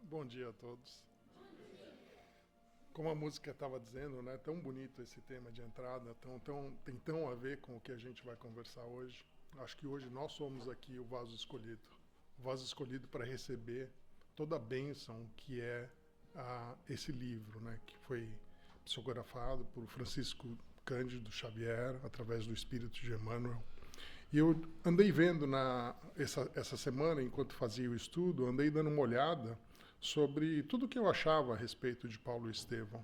Bom dia a todos. Como a música estava dizendo, né, tão bonito esse tema de entrada, tem tão a ver com o que a gente vai conversar hoje. Acho que hoje nós somos aqui o vaso escolhido para receber toda a bênção que é esse livro, né, que foi psicografado por Francisco Cândido Xavier, através do Espírito de Emmanuel. E eu andei vendo essa semana, enquanto fazia o estudo, andei dando uma olhada sobre tudo o que eu achava a respeito de Paulo Estevão.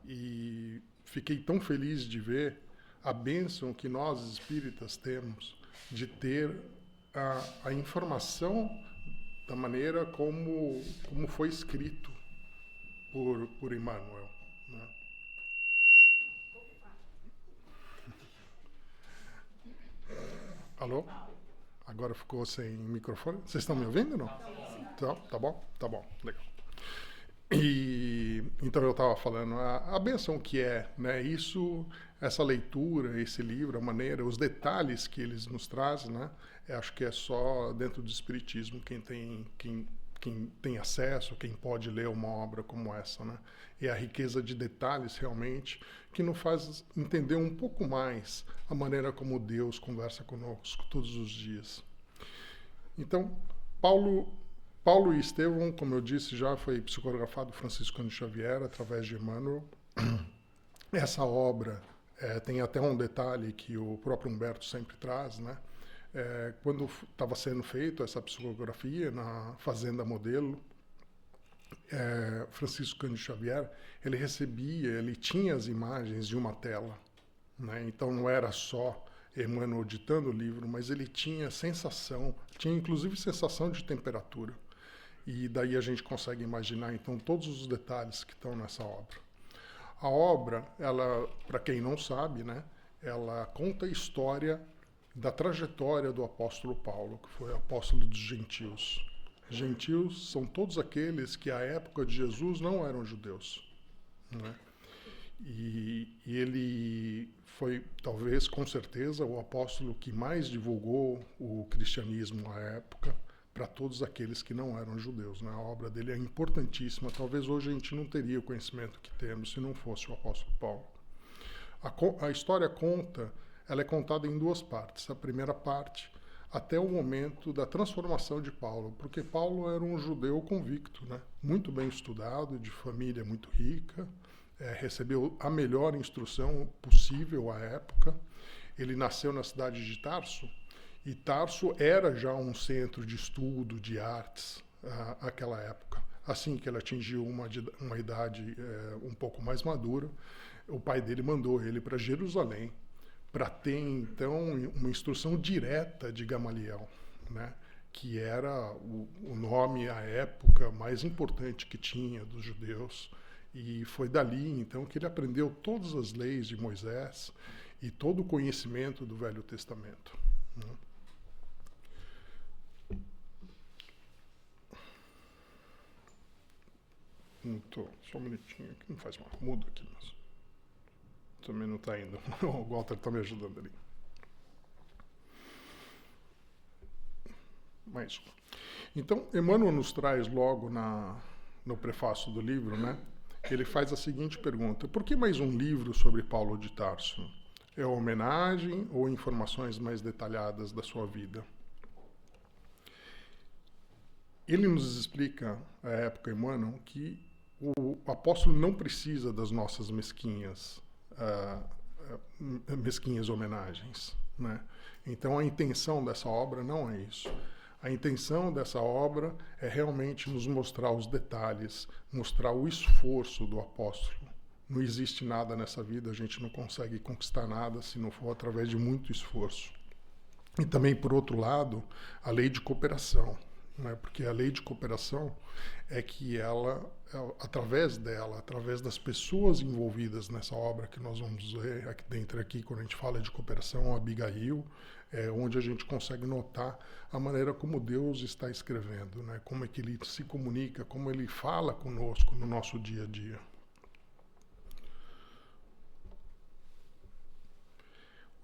E fiquei tão feliz de ver a bênção que nós espíritas temos de ter a informação da maneira como foi escrito por Emmanuel, né? Alô? Agora ficou sem microfone? Vocês estão me ouvindo ou não? Então, tá bom? Tá bom, legal. E então eu estava falando a bênção que é, né? Isso, essa leitura, esse livro, a maneira, os detalhes que eles nos trazem, né? Eu acho que é só dentro do espiritismo quem tem acesso, quem pode ler uma obra como essa, né? E a riqueza de detalhes realmente que nos faz entender um pouco mais a maneira como Deus conversa conosco todos os dias. Então, Paulo e Estevão, como eu disse, já foi psicografado Francisco Cândido Xavier através de Emmanuel. Essa obra tem até um detalhe que o próprio Humberto sempre traz, né? Quando estava sendo feita essa psicografia na Fazenda Modelo, Francisco Cândido Xavier, ele tinha as imagens de uma tela, né? Então não era só Emmanuel ditando o livro, mas ele tinha inclusive sensação de temperatura. E daí a gente consegue imaginar, então, todos os detalhes que estão nessa obra. A obra, ela, para quem não sabe, né, ela conta a história da trajetória do apóstolo Paulo, que foi apóstolo dos gentios. Gentios são todos aqueles que, à época de Jesus, não eram judeus, né? E ele foi, talvez, com certeza, o apóstolo que mais divulgou o cristianismo à época para todos aqueles que não eram judeus, né? A obra dele é importantíssima. Talvez hoje a gente não teria o conhecimento que temos se não fosse o apóstolo Paulo. A história ela é contada em duas partes. A primeira parte, até o momento da transformação de Paulo, porque Paulo era um judeu convicto, né? Muito bem estudado, de família muito rica, recebeu a melhor instrução possível à época. Ele nasceu na cidade de Tarso, e Tarso era já um centro de estudo de artes naquela época. Assim que ele atingiu uma idade um pouco mais madura, o pai dele mandou ele para Jerusalém para ter, então, uma instrução direta de Gamaliel, né? Que era o nome à época mais importante que tinha dos judeus. E foi dali, então, que ele aprendeu todas as leis de Moisés e todo o conhecimento do Velho Testamento, né? Só um minutinho aqui, não faz mal, mudo aqui, mas também não está indo. O Walter está me ajudando ali. Mais um. Então, Emmanuel nos traz logo no prefácio do livro, né? Ele faz a seguinte pergunta: por que mais um livro sobre Paulo de Tarso? É homenagem ou informações mais detalhadas da sua vida? Ele nos explica, à época, Emmanuel, que o apóstolo não precisa das nossas mesquinhas homenagens, né? Então a intenção dessa obra não é isso. A intenção dessa obra é realmente nos mostrar os detalhes, mostrar o esforço do apóstolo. Não existe nada nessa vida, a gente não consegue conquistar nada se não for através de muito esforço. E também, por outro lado, a lei de cooperação, né? Porque a lei de cooperação é que através das pessoas envolvidas nessa obra que nós vamos ver aqui dentro, quando a gente fala de cooperação, Abigail, onde a gente consegue notar a maneira como Deus está escrevendo, né? Como é que ele se comunica, como ele fala conosco no nosso dia a dia.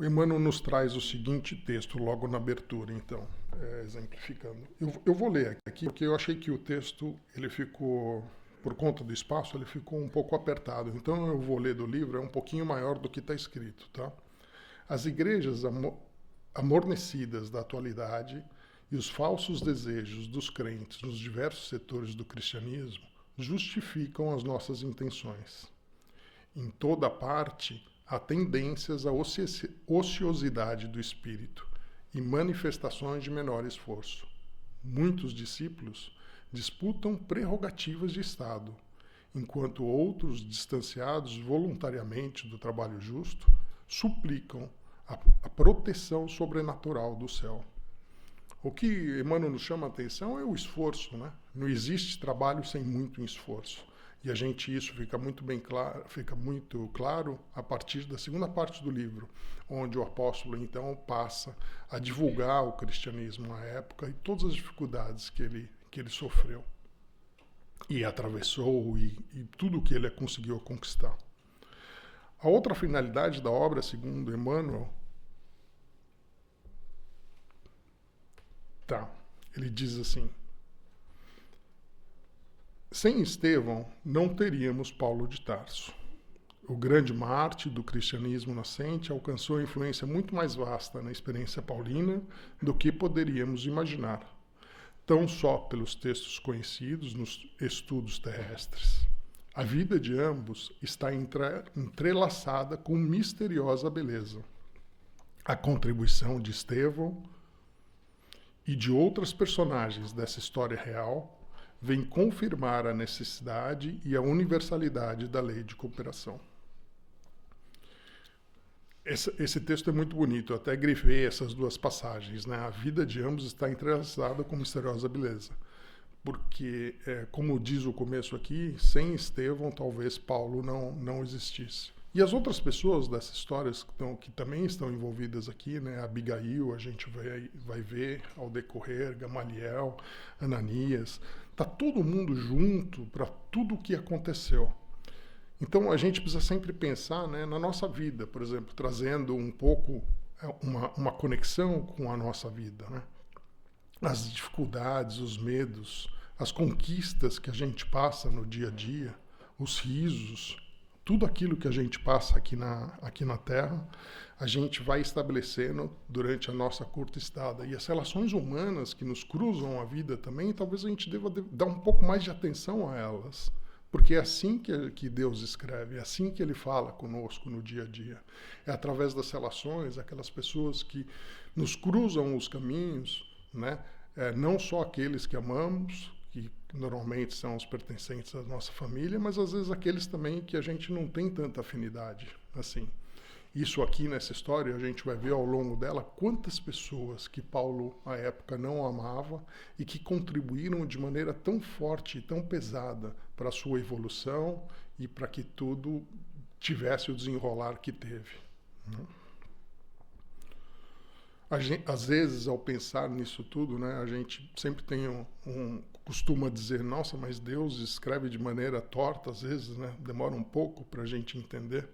O Emmanuel nos traz o seguinte texto logo na abertura, então, exemplificando. Eu vou ler aqui, porque eu achei que o texto, ele ficou, por conta do espaço, ele ficou um pouco apertado. Então eu vou ler do livro, é um pouquinho maior do que está escrito, tá? As igrejas amornecidas da atualidade e os falsos desejos dos crentes nos diversos setores do cristianismo justificam as nossas intenções. Em toda parte, há tendências à ociosidade do espírito e manifestações de menor esforço. Muitos discípulos disputam prerrogativas de Estado, enquanto outros, distanciados voluntariamente do trabalho justo, suplicam a proteção sobrenatural do céu. O que Emmanuel nos chama a atenção é o esforço, né? Não existe trabalho sem muito esforço. E isso fica muito claro a partir da segunda parte do livro, onde o apóstolo então passa a divulgar o cristianismo na época e todas as dificuldades que ele sofreu e atravessou e tudo o que ele conseguiu conquistar. A outra finalidade da obra, segundo Emmanuel, ele diz assim: sem Estevão, não teríamos Paulo de Tarso. O grande mártir do cristianismo nascente alcançou influência muito mais vasta na experiência paulina do que poderíamos imaginar, tão só pelos textos conhecidos nos estudos terrestres. A vida de ambos está entrelaçada com misteriosa beleza. A contribuição de Estevão e de outras personagens dessa história real vem confirmar a necessidade e a universalidade da lei de cooperação. Esse texto é muito bonito, eu até grifei essas duas passagens, né? A vida de ambos está entrelaçada com misteriosa beleza. Porque, como diz o começo aqui, sem Estevão, talvez Paulo não existisse. E as outras pessoas dessas histórias que também estão envolvidas aqui, né? Abigail, a gente vai ver ao decorrer, Gamaliel, Ananias, está todo mundo junto para tudo o que aconteceu. Então a gente precisa sempre pensar, né, na nossa vida, por exemplo, trazendo um pouco uma conexão com a nossa vida, né? As dificuldades, os medos, as conquistas que a gente passa no dia a dia, os risos, tudo aquilo que a gente passa aqui na Terra, a gente vai estabelecendo durante a nossa curta estada. E as relações humanas que nos cruzam a vida também, talvez a gente deva dar um pouco mais de atenção a elas. Porque é assim que Deus escreve, é assim que Ele fala conosco no dia a dia. É através das relações, aquelas pessoas que nos cruzam os caminhos, né? Não só aqueles que amamos, que normalmente são os pertencentes à nossa família, mas às vezes aqueles também que a gente não tem tanta afinidade assim. Isso aqui nessa história, a gente vai ver ao longo dela quantas pessoas que Paulo, à época, não amava e que contribuíram de maneira tão forte e tão pesada para a sua evolução e para que tudo tivesse o desenrolar que teve. Às vezes, ao pensar nisso tudo, né, a gente sempre tem costuma dizer, nossa, mas Deus escreve de maneira torta, às vezes, né, demora um pouco para a gente entender.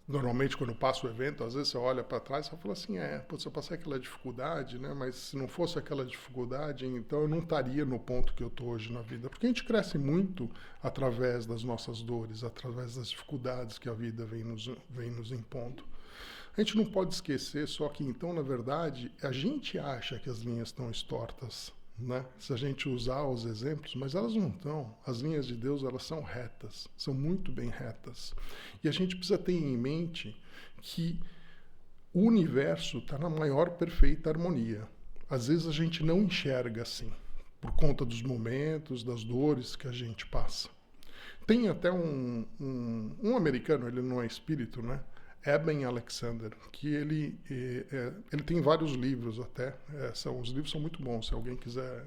Normalmente, quando passa o evento, às vezes você olha para trás e fala assim, se eu passei aquela dificuldade, né, mas se não fosse aquela dificuldade, então eu não estaria no ponto que eu estou hoje na vida. Porque a gente cresce muito através das nossas dores, através das dificuldades que a vida vem nos impondo. A gente não pode esquecer só que, então, na verdade, a gente acha que as linhas estão tortas, né? Se a gente usar os exemplos, mas elas não estão. As linhas de Deus, elas são retas, são muito bem retas. E a gente precisa ter em mente que o universo está na maior perfeita harmonia. Às vezes a gente não enxerga assim, por conta dos momentos, das dores que a gente passa. Tem até um americano, ele não é espírito, né? Eben Alexander, que ele tem vários livros até, os livros são muito bons, se alguém quiser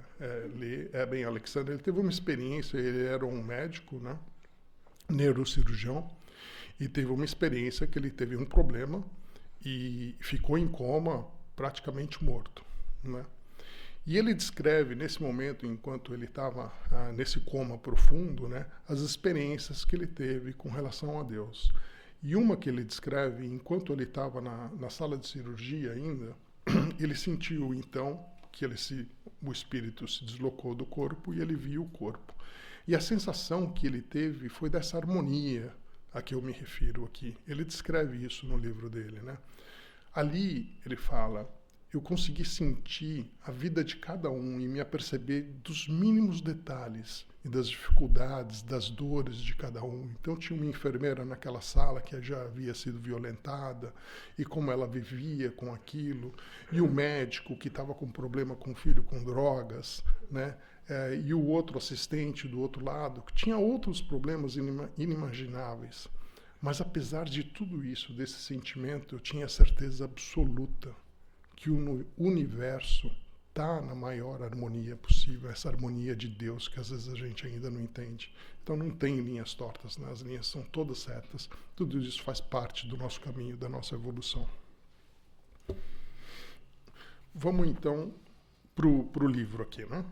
ler. Eben Alexander, ele teve uma experiência, ele era um médico, né, neurocirurgião, e teve uma experiência que ele teve um problema e ficou em coma praticamente morto, né? E ele descreve, nesse momento, enquanto ele estava nesse coma profundo, né, as experiências que ele teve com relação a Deus. E uma que ele descreve, enquanto ele estava na sala de cirurgia ainda, ele sentiu então que o espírito se deslocou do corpo e ele viu o corpo. E a sensação que ele teve foi dessa harmonia a que eu me refiro aqui. Ele descreve isso no livro dele, né? Ali ele fala: eu consegui sentir a vida de cada um e me aperceber dos mínimos detalhes e das dificuldades, das dores de cada um. Então tinha uma enfermeira naquela sala que já havia sido violentada e como ela vivia com aquilo, e o médico que estava com problema com o filho com drogas, né? E o outro assistente do outro lado, que tinha outros problemas inimagináveis. Mas apesar de tudo isso, desse sentimento, eu tinha certeza absoluta que o universo está na maior harmonia possível, essa harmonia de Deus que às vezes a gente ainda não entende. Então não tem linhas tortas, né? As linhas são todas certas. Tudo isso faz parte do nosso caminho, da nossa evolução. Vamos então pro livro aqui, né?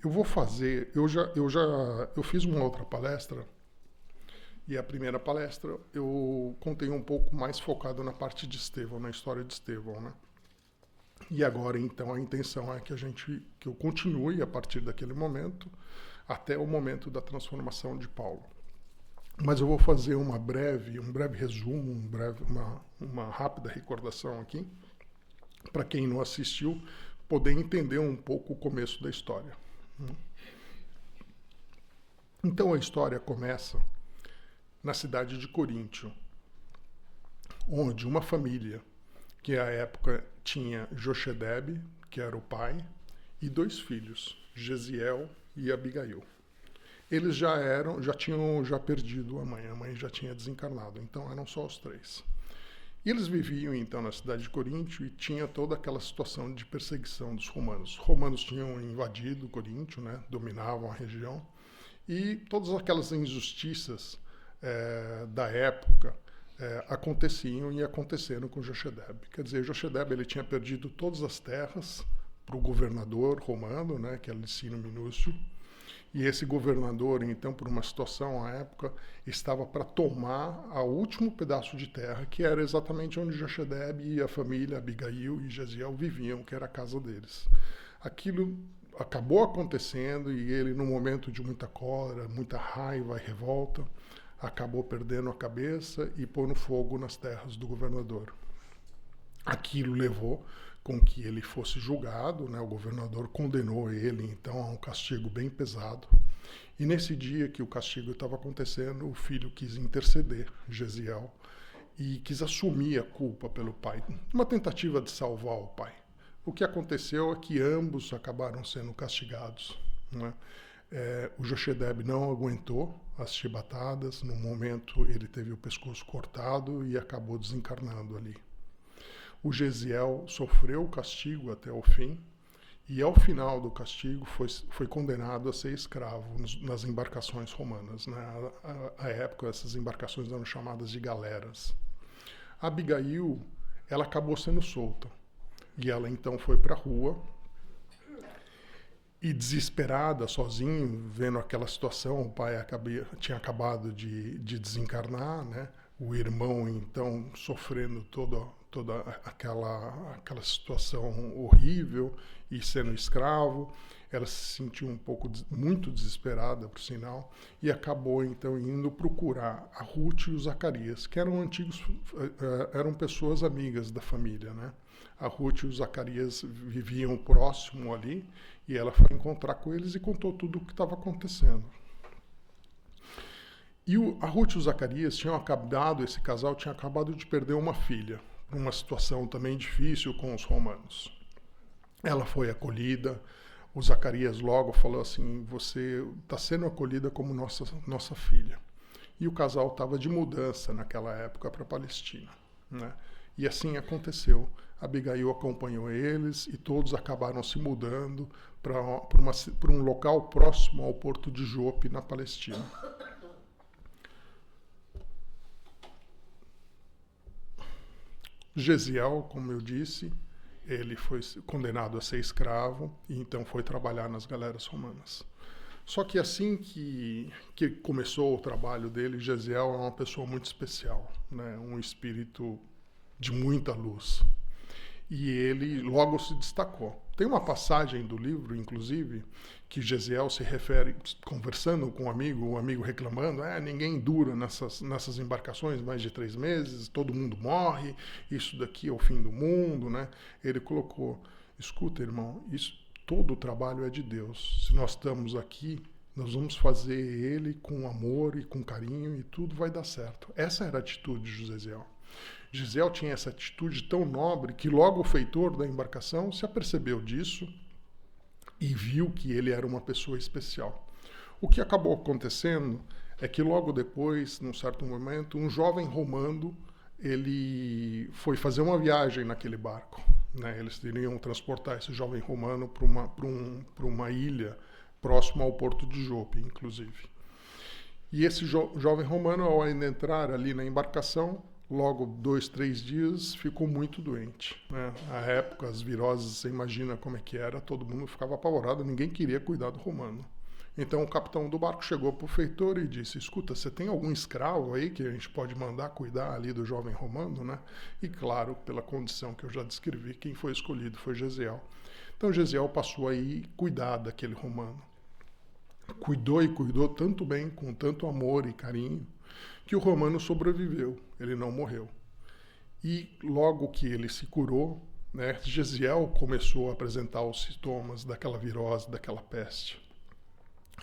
Eu vou fazer, eu fiz uma outra palestra, e a primeira palestra eu contei um pouco mais focado na parte de Estevão, na história de Estevão, né? E agora, então, a intenção é que eu continue a partir daquele momento até o momento da transformação de Paulo. Mas eu vou fazer um breve resumo, uma rápida recordação aqui, para quem não assistiu, poder entender um pouco o começo da história. Então a história começa na cidade de Coríntio, onde uma família, que à época tinha Jochedebe, que era o pai, e 2 filhos, Gesiel e Abigail. Eles já tinham perdido a mãe já tinha desencarnado, então eram só os 3. E eles viviam então na cidade de Coríntio e tinha toda aquela situação de perseguição dos romanos. Os romanos tinham invadido Coríntio, né, dominavam a região, e todas aquelas injustiças da época aconteciam e aconteceram com Jochedebe. Quer dizer, Jochedebe ele tinha perdido todas as terras para o governador romano, né, que é Licínio Minúcio, e esse governador, então, por uma situação à época, estava para tomar o último pedaço de terra, que era exatamente onde Jochedebe e a família Abigail e Gesiel viviam, que era a casa deles. Aquilo acabou acontecendo e ele, num momento de muita cólera, muita raiva e revolta, acabou perdendo a cabeça e pondo fogo nas terras do governador. Aquilo levou com que ele fosse julgado, né? O governador condenou ele, então, a um castigo bem pesado. E nesse dia que o castigo estava acontecendo, o filho quis interceder, Gesiel, e quis assumir a culpa pelo pai, uma tentativa de salvar o pai. O que aconteceu é que ambos acabaram sendo castigados, né? O Jochedebe não aguentou as chibatadas, no momento ele teve o pescoço cortado e acabou desencarnando ali. O Gesiel sofreu o castigo até o fim e ao final do castigo foi condenado a ser escravo nas embarcações romanas, né? À época essas embarcações eram chamadas de galeras. A Abigail, ela acabou sendo solta e ela então foi para a rua e desesperada, sozinho, vendo aquela situação, o pai tinha acabado de desencarnar, né? O irmão, então, sofrendo toda aquela situação horrível e sendo escravo. Ela se sentiu muito desesperada, por sinal, e acabou, então, indo procurar a Ruth e o Zacarias, que eram pessoas amigas da família, né? A Ruth e o Zacarias viviam próximo ali, e ela foi encontrar com eles e contou tudo o que estava acontecendo. E a Ruth e o Zacarias esse casal tinha acabado de perder uma filha, numa situação também difícil com os romanos. Ela foi acolhida, o Zacarias logo falou assim: você está sendo acolhida como nossa filha. E o casal estava de mudança naquela época para a Palestina, né? E assim aconteceu. Abigail acompanhou eles e todos acabaram se mudando para um local próximo ao porto de Jope, na Palestina. Gesiel, como eu disse, ele foi condenado a ser escravo e então foi trabalhar nas galeras romanas. Só que assim que começou o trabalho dele, Gesiel é uma pessoa muito especial, né? Um espírito de muita luz. E ele logo se destacou. Tem uma passagem do livro, inclusive, que Gesiel se refere, conversando com o amigo reclamando, ninguém dura nessas embarcações mais de 3 meses, todo mundo morre, isso daqui é o fim do mundo, né? Ele colocou, escuta, irmão, todo o trabalho é de Deus. Se nós estamos aqui, nós vamos fazer ele com amor e com carinho e tudo vai dar certo. Essa era a atitude de Gesiel. Gesiel tinha essa atitude tão nobre que logo o feitor da embarcação se apercebeu disso e viu que ele era uma pessoa especial. O que acabou acontecendo é que logo depois, num certo momento, um jovem romano, ele foi fazer uma viagem naquele barco, né? Eles iriam transportar esse jovem romano para uma ilha próxima ao porto de Jope, inclusive. E esse jovem romano, ao entrar ali na embarcação, logo 2, 3 dias, ficou muito doente, né? À época, as viroses, você imagina como é que era, todo mundo ficava apavorado, ninguém queria cuidar do romano. Então o capitão do barco chegou para o feitor e disse, escuta, você tem algum escravo aí que a gente pode mandar cuidar ali do jovem romano, né? E claro, pela condição que eu já descrevi, quem foi escolhido foi Gesiel. Então Gesiel passou aí cuidar daquele romano. Cuidou e cuidou tanto bem, com tanto amor e carinho, que o romano sobreviveu, ele não morreu. E logo que ele se curou, né, Gesiel começou a apresentar os sintomas daquela virose, daquela peste.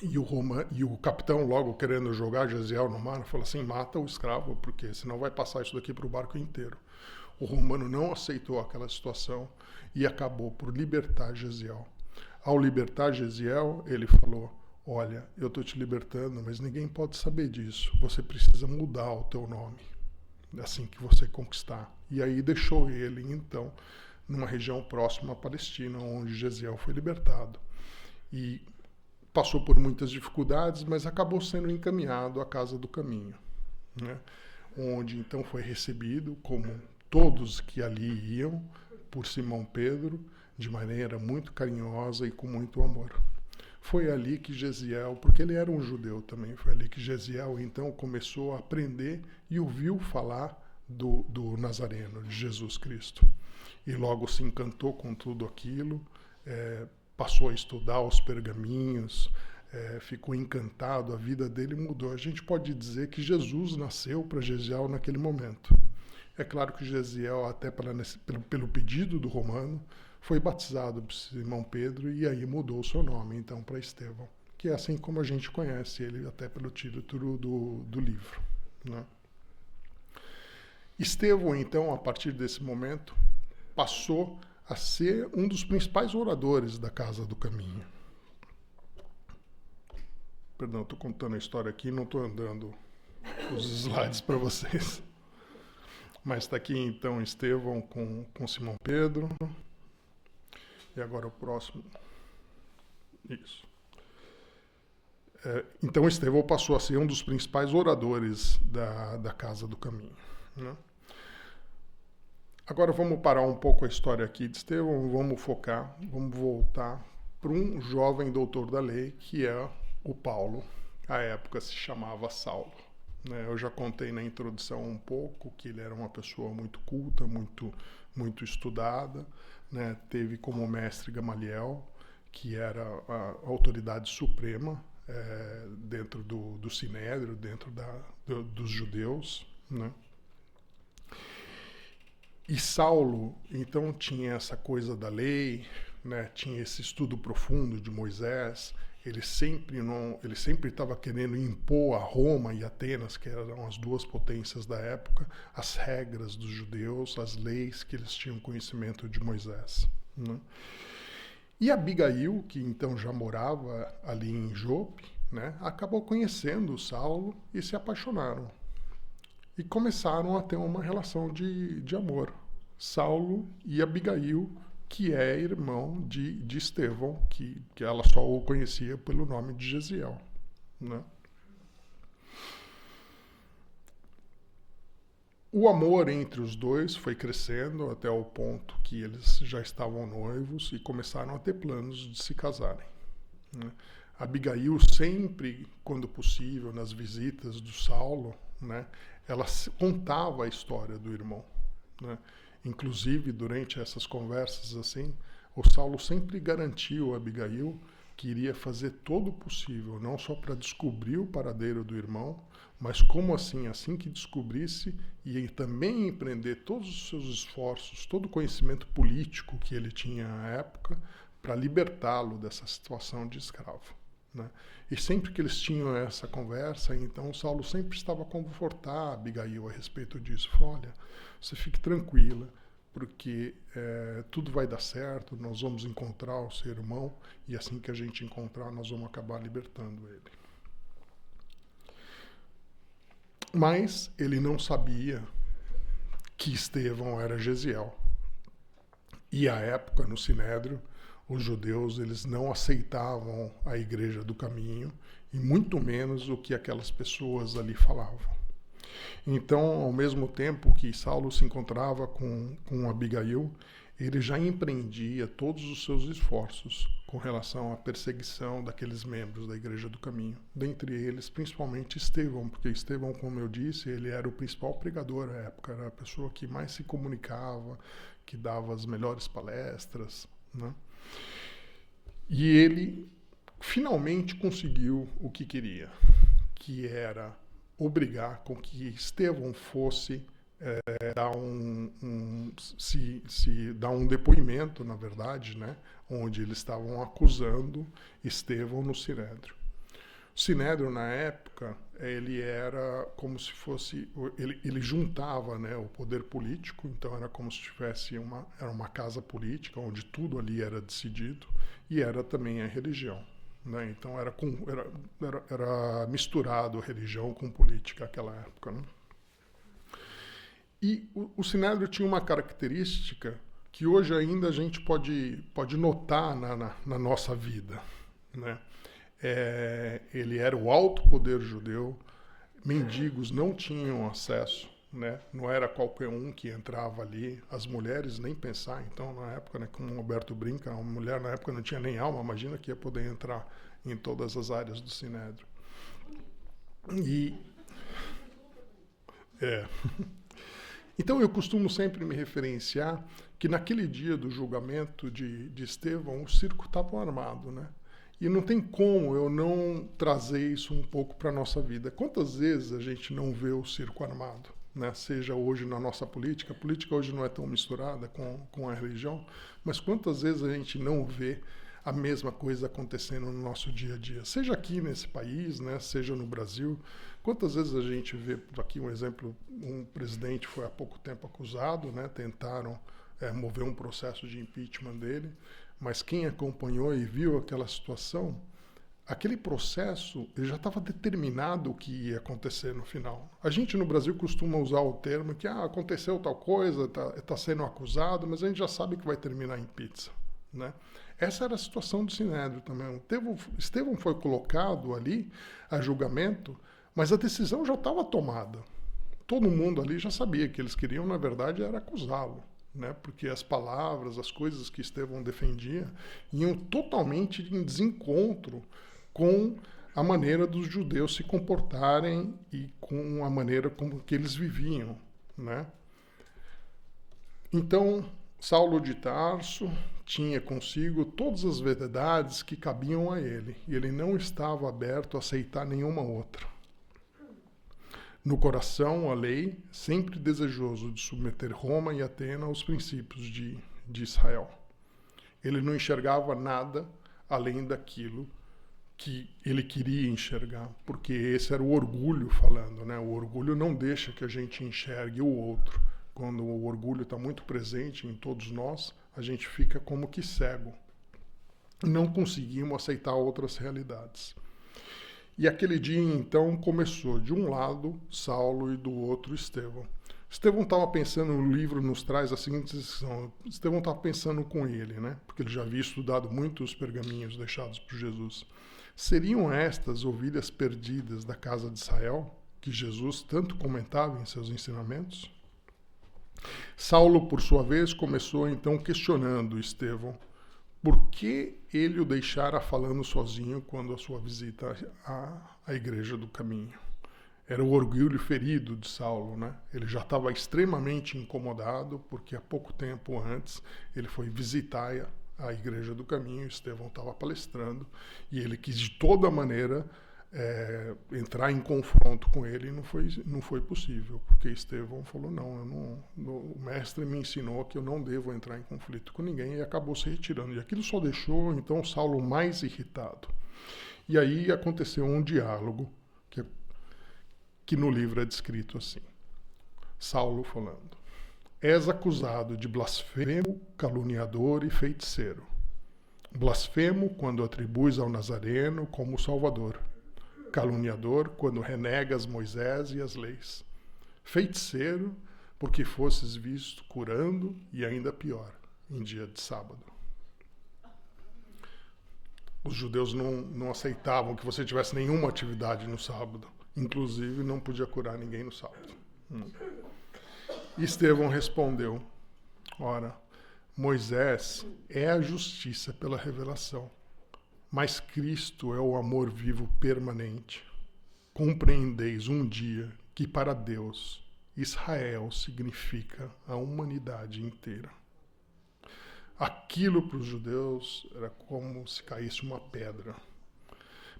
E o capitão, logo querendo jogar Gesiel no mar, falou assim, mata o escravo, porque senão vai passar isso daqui para o barco inteiro. O romano não aceitou aquela situação e acabou por libertar Gesiel. Ao libertar Gesiel, ele falou, olha, eu estou te libertando, mas ninguém pode saber disso. Você precisa mudar o teu nome, assim que você conquistar. E aí deixou ele, então, numa região próxima à Palestina, onde Gesiel foi libertado. E passou por muitas dificuldades, mas acabou sendo encaminhado à Casa do Caminho, né? Onde então foi recebido, como todos que ali iam, por Simão Pedro, de maneira muito carinhosa e com muito amor. Foi ali que Gesiel, porque ele era um judeu também, foi ali que Gesiel então começou a aprender e ouviu falar do Nazareno, de Jesus Cristo. E logo se encantou com tudo aquilo, passou a estudar os pergaminhos, ficou encantado, a vida dele mudou. A gente pode dizer que Jesus nasceu para Gesiel naquele momento. É claro que Gesiel, até pelo pedido do romano, foi batizado por Simão Pedro e aí mudou o seu nome, então, para Estevão, que é assim como a gente conhece ele, até pelo título do livro, né? Estevão, então, a partir desse momento, passou a ser um dos principais oradores da Casa do Caminho. Perdão, estou contando a história aqui, não estou andando os slides para vocês. Mas está aqui, então, Estevão com Simão Pedro. E agora o próximo. Isso. Então Estevão passou a ser um dos principais oradores da Casa do Caminho, né? Agora vamos parar um pouco a história aqui de Estevão, vamos voltar para um jovem doutor da lei, que é o Paulo. À época se chamava Saulo, né? Eu já contei na introdução um pouco que ele era uma pessoa muito culta, muito estudada, né? Teve como mestre Gamaliel, que era a autoridade suprema dentro do Sinédrio, dentro dos judeus, né? E Saulo, então, tinha essa coisa da lei, né? Tinha esse estudo profundo de Moisés. Ele sempre estava querendo impor a Roma e Atenas, que eram as duas potências da época, as regras dos judeus, as leis que eles tinham conhecimento de Moisés, né? E Abigail, que então já morava ali em Jope, né, acabou conhecendo Saulo e se apaixonaram. E começaram a ter uma relação de amor. Saulo e Abigail, que é irmão de Estevão, que ela só o conhecia pelo nome de Gesiel, né? O amor entre os dois foi crescendo até o ponto que eles já estavam noivos e começaram a ter planos de se casarem, né? Abigail sempre, quando possível, nas visitas do Saulo, né, ela contava a história do irmão, né? Inclusive, durante essas conversas assim, o Saulo sempre garantiu a Abigail que iria fazer todo o possível, não só para descobrir o paradeiro do irmão, mas como assim que descobrisse, ia também empreender todos os seus esforços, todo o conhecimento político que ele tinha à época, para libertá-lo dessa situação de escravo, né? E sempre que eles tinham essa conversa, então o Saulo sempre estava a confortar a Abigail a respeito disso. Falou, olha, você fique tranquila, porque tudo vai dar certo, nós vamos encontrar o seu irmão, e assim que a gente encontrar, nós vamos acabar libertando ele. Mas ele não sabia que Estevão era Gesiel. E à época, no Sinédrio, os judeus eles não aceitavam a Igreja do Caminho, e muito menos o que aquelas pessoas ali falavam. Então, ao mesmo tempo que Saulo se encontrava com Abigail, ele já empreendia todos os seus esforços com relação à perseguição daqueles membros da Igreja do Caminho. Dentre eles, principalmente Estevão, porque Estevão, como eu disse, ele era o principal pregador à época, era a pessoa que mais se comunicava, que dava as melhores palestras, né? E ele finalmente conseguiu o que queria, que era obrigar com que Estevão fosse dar um depoimento, na verdade, né, onde eles estavam acusando Estevão no Sinédrio. O Sinédrio, na época, ele era como se fosse, ele juntava, né, o poder político, então era como se tivesse era uma casa política, onde tudo ali era decidido, e era também a religião, né? Então era misturado religião com política naquela época, né? E o Sinédrio tinha uma característica que hoje ainda a gente pode notar na nossa vida, né? Ele era o alto poder judeu, mendigos não tinham acesso, né? Não era qualquer um que entrava ali, as mulheres nem pensar. Então, na época, né, como o Roberto brinca, uma mulher na época não tinha nem alma, imagina que ia poder entrar em todas as áreas do Sinédrio. Então eu costumo sempre me referenciar que naquele dia do julgamento de Estevão, o circo estava armado, né? E não tem como eu não trazer isso um pouco para a nossa vida. Quantas vezes a gente não vê o circo armado, né? Seja hoje na nossa política, a política hoje não é tão misturada com a religião, mas quantas vezes a gente não vê a mesma coisa acontecendo no nosso dia a dia, seja aqui nesse país, né, seja no Brasil. Quantas vezes a gente vê, aqui um exemplo, um presidente foi há pouco tempo acusado, né, tentaram mover um processo de impeachment dele, mas quem acompanhou e viu aquela situação, aquele processo ele já estava determinado o que ia acontecer no final. A gente no Brasil costuma usar o termo que aconteceu tal coisa, tá sendo acusado, mas a gente já sabe que vai terminar em pizza, né? Essa era a situação do Sinédrio também. Estevão foi colocado ali a julgamento, mas a decisão já estava tomada. Todo mundo ali já sabia que eles queriam, na verdade, era acusá-lo, né? Porque as palavras, as coisas que Estevão defendia iam totalmente em desencontro com a maneira dos judeus se comportarem e com a maneira como que eles viviam, né? Então, Saulo de Tarso tinha consigo todas as verdades que cabiam a ele, e ele não estava aberto a aceitar nenhuma outra. No coração, a lei, sempre desejoso de submeter Roma e Atena aos princípios de Israel. Ele não enxergava nada além daquilo que ele queria enxergar, porque esse era o orgulho falando, né? O orgulho não deixa que a gente enxergue o outro. Quando o orgulho está muito presente em todos nós, a gente fica como que cego. Não conseguimos aceitar outras realidades. E aquele dia, então, começou de um lado Saulo e do outro Estevão. Estevão estava pensando, o livro nos traz a seguinte decisão. Estevão estava pensando com ele, né? Porque ele já havia estudado muito os pergaminhos deixados por Jesus. Seriam estas ovelhas perdidas da casa de Israel, que Jesus tanto comentava em seus ensinamentos? Saulo, por sua vez, começou então questionando Estevão por que ele o deixara falando sozinho quando a sua visita à Igreja do Caminho? Era o orgulho ferido de Saulo, né? Ele já estava extremamente incomodado porque há pouco tempo antes ele foi visitar a Igreja do Caminho, Estevão estava palestrando e ele quis de toda maneira entrar em confronto com ele e não foi possível, porque Estevão falou, o mestre me ensinou que eu não devo entrar em conflito com ninguém, e acabou se retirando. E aquilo só deixou, então, Saulo mais irritado. E aí aconteceu um diálogo que no livro é descrito assim. Saulo falando: és acusado de blasfemo, caluniador e feiticeiro. Blasfemo quando atribuis ao Nazareno como Salvador. Caluniador quando renegas Moisés e as leis. Feiticeiro porque fosses visto curando e ainda pior, em dia de sábado. Os judeus não aceitavam que você tivesse nenhuma atividade no sábado. Inclusive não podia curar ninguém no sábado. Estevão respondeu: ora, Moisés é a justiça pela revelação, mas Cristo é o amor vivo permanente. Compreendeis um dia que para Deus, Israel significa a humanidade inteira. Aquilo para os judeus era como se caísse uma pedra.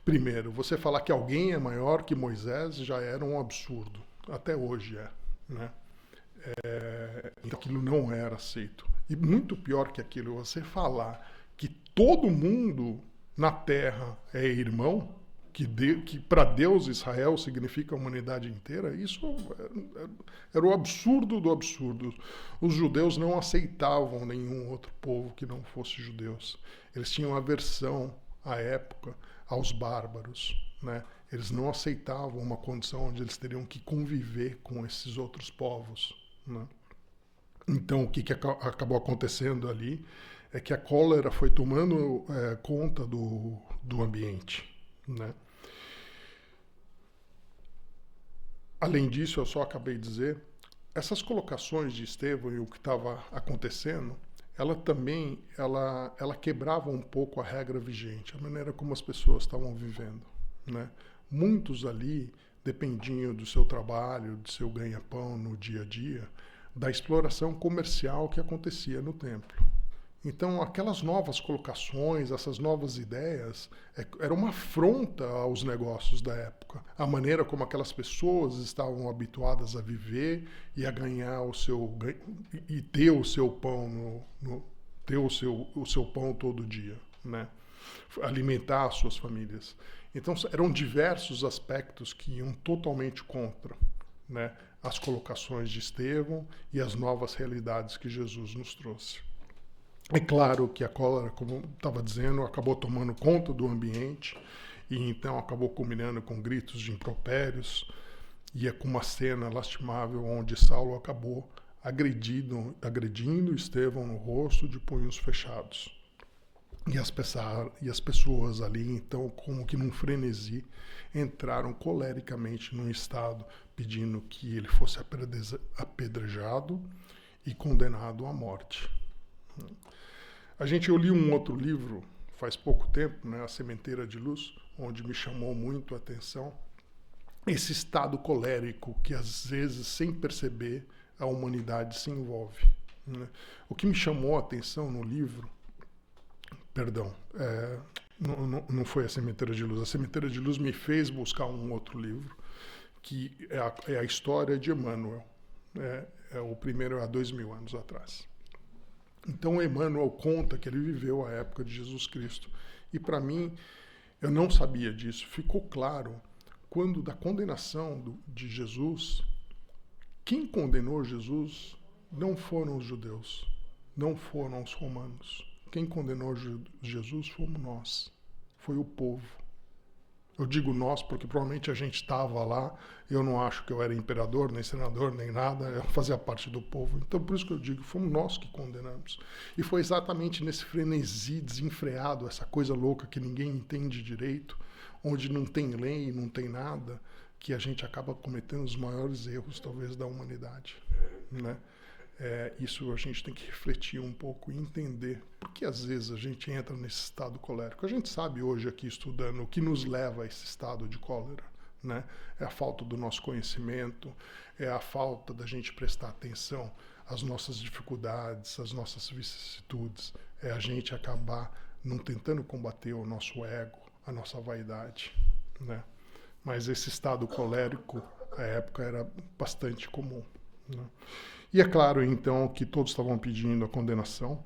Primeiro, você falar que alguém é maior que Moisés já era um absurdo. Até hoje é, né? Então aquilo não era aceito. E muito pior que aquilo, você falar que todo mundo na Terra é irmão, que para Deus Israel significa a humanidade inteira, isso era o absurdo do absurdo. Os judeus não aceitavam nenhum outro povo que não fosse judeus. Eles tinham aversão à época aos bárbaros, né? Eles não aceitavam uma condição onde eles teriam que conviver com esses outros povos, né? Então, o que acabou acontecendo ali é que a cólera foi tomando conta do ambiente, né? Além disso, eu só acabei de dizer, essas colocações de Estevão e o que estava acontecendo, ela também quebrava um pouco a regra vigente, a maneira como as pessoas estavam vivendo, né? Muitos ali dependiam do seu trabalho, do seu ganha-pão no dia a dia, da exploração comercial que acontecia no templo. Então, aquelas novas colocações, essas novas ideias, era uma afronta aos negócios da época. A maneira como aquelas pessoas estavam habituadas a viver e a ganhar e ter o seu pão ter o seu pão todo dia, né? Alimentar as suas famílias. Então, eram diversos aspectos que iam totalmente contra, né, as colocações de Estevão e as novas realidades que Jesus nos trouxe. É claro que a cólera, como estava dizendo, acabou tomando conta do ambiente e então acabou culminando com gritos de impropérios e com uma cena lastimável onde Saulo acabou agredindo Estevão no rosto de punhos fechados. E as pessoas ali, então, como que num frenesi, entraram colericamente num estado pedindo que ele fosse apedrejado e condenado à morte. Eu li um outro livro faz pouco tempo, né, A Sementeira de Luz, onde me chamou muito a atenção esse estado colérico que às vezes, sem perceber, a humanidade se envolve, né? O que me chamou a atenção no livro, não foi A Sementeira de Luz. A Sementeira de Luz me fez buscar um outro livro, que é a história de Emmanuel. O primeiro há 2000 anos atrás. Então, Emmanuel conta que ele viveu a época de Jesus Cristo. E, para mim, eu não sabia disso. Ficou claro quando, da condenação de Jesus, quem condenou Jesus não foram os judeus, não foram os romanos. Quem condenou Jesus fomos nós, foi o povo. Eu digo nós porque provavelmente a gente estava lá, eu não acho que eu era imperador, nem senador, nem nada, eu fazia parte do povo. Então por isso que eu digo, fomos nós que condenamos. E foi exatamente nesse frenesi desenfreado, essa coisa louca que ninguém entende direito, onde não tem lei, não tem nada, que a gente acaba cometendo os maiores erros talvez da humanidade, né? Isso a gente tem que refletir um pouco e entender por que às vezes a gente entra nesse estado colérico. A gente sabe hoje aqui estudando o que nos leva a esse estado de cólera, né? É a falta do nosso conhecimento, é a falta da gente prestar atenção às nossas dificuldades, às nossas vicissitudes, é a gente acabar não tentando combater o nosso ego, a nossa vaidade, né? Mas esse estado colérico, à época, era bastante comum, né? E é claro, então, que todos estavam pedindo a condenação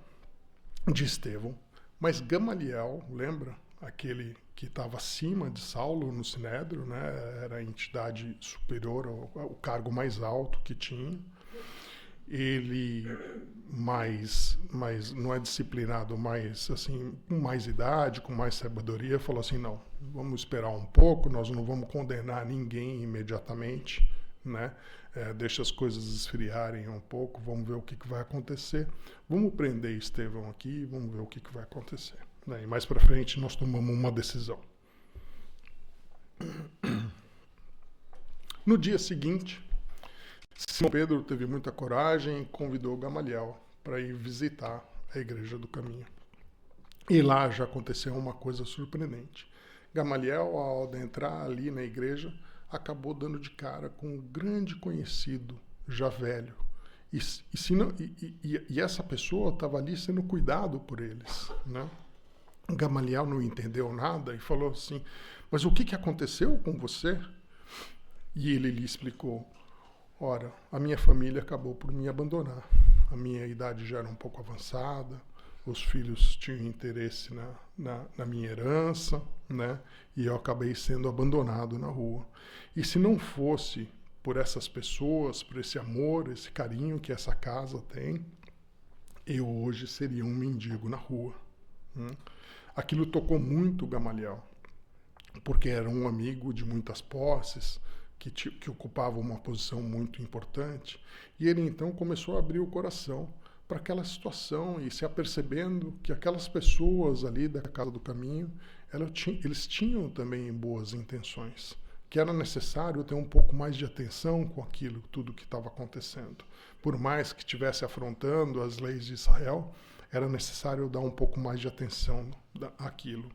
de Estevão, mas Gamaliel, lembra? Aquele que estava acima de Saulo no Sinédrio, né? Era a entidade superior, o cargo mais alto que tinha. Ele mais não é disciplinado, mais assim, com mais idade, com mais sabedoria, falou assim, não, vamos esperar um pouco, nós não vamos condenar ninguém imediatamente, né? Deixa as coisas esfriarem um pouco, vamos ver o que vai acontecer, vamos prender Estevão aqui, vamos ver o que vai acontecer, né? E mais para frente nós tomamos uma decisão. No dia seguinte, Simão Pedro teve muita coragem e convidou Gamaliel para ir visitar a Igreja do Caminho. E lá já aconteceu uma coisa surpreendente. Gamaliel, ao adentrar ali na igreja, acabou dando de cara com um grande conhecido, já velho. E essa pessoa estava ali sendo cuidado por eles, né? Gamaliel não entendeu nada e falou assim, mas o que aconteceu com você? E ele lhe explicou, ora, a minha família acabou por me abandonar. A minha idade já era um pouco avançada, os filhos tinham interesse na minha herança, né? E eu acabei sendo abandonado na rua. E se não fosse por essas pessoas, por esse amor, esse carinho que essa casa tem, eu hoje seria um mendigo na rua. Aquilo tocou muito Gamaliel, porque era um amigo de muitas posses, que ocupava uma posição muito importante, e ele então começou a abrir o coração para aquela situação e se apercebendo que aquelas pessoas ali da Casa do Caminho, eles tinham também boas intenções, que era necessário ter um pouco mais de atenção com aquilo, tudo que estava acontecendo. Por mais que estivesse afrontando as leis de Israel, era necessário dar um pouco mais de atenção àquilo.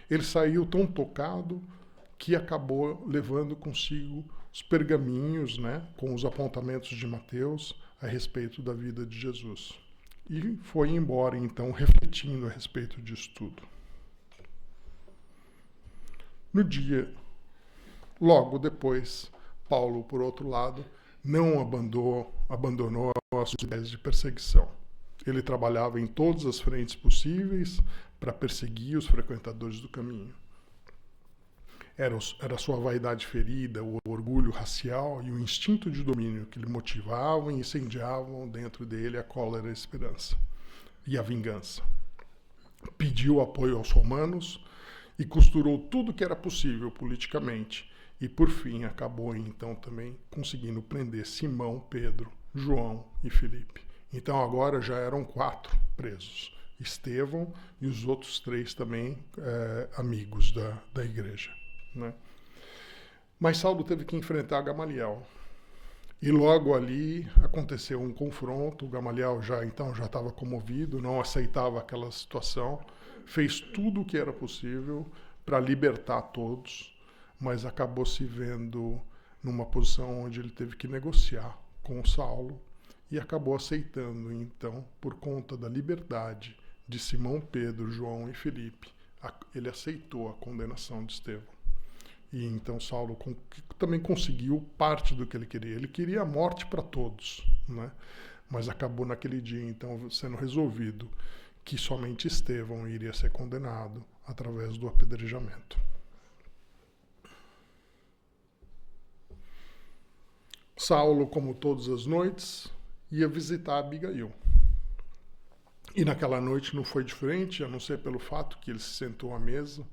Ele saiu tão tocado que acabou levando consigo os pergaminhos, né, com os apontamentos de Mateus a respeito da vida de Jesus. E foi embora, então, refletindo a respeito disso tudo. No dia, logo depois, Paulo, por outro lado, não abandonou as suas ideias de perseguição. Ele trabalhava em todas as frentes possíveis para perseguir os frequentadores do caminho. Era a sua vaidade ferida, o orgulho racial e o instinto de domínio que lhe motivavam e incendiavam dentro dele a cólera e a esperança e a vingança. Pediu apoio aos romanos e costurou tudo que era possível politicamente e, por fim, acabou então também conseguindo prender Simão, Pedro, João e Filipe. Então agora já eram 4 presos, Estevão e os outros 3 também amigos da igreja. Né? Mas Saulo teve que enfrentar Gamaliel. E logo ali aconteceu um confronto. O Gamaliel já estava comovido, não aceitava aquela situação, fez tudo o que era possível para libertar todos, mas acabou se vendo numa posição onde ele teve que negociar com Saulo e acabou aceitando, então, por conta da liberdade de Simão, Pedro, João e Filipe, ele aceitou a condenação de Estevão. E então Saulo também conseguiu parte do que ele queria. Ele queria a morte para todos, né? Mas acabou naquele dia, então, sendo resolvido que somente Estevão iria ser condenado através do apedrejamento. Saulo, como todas as noites, ia visitar Abigail. E naquela noite não foi diferente, a não ser pelo fato que ele se sentou à mesa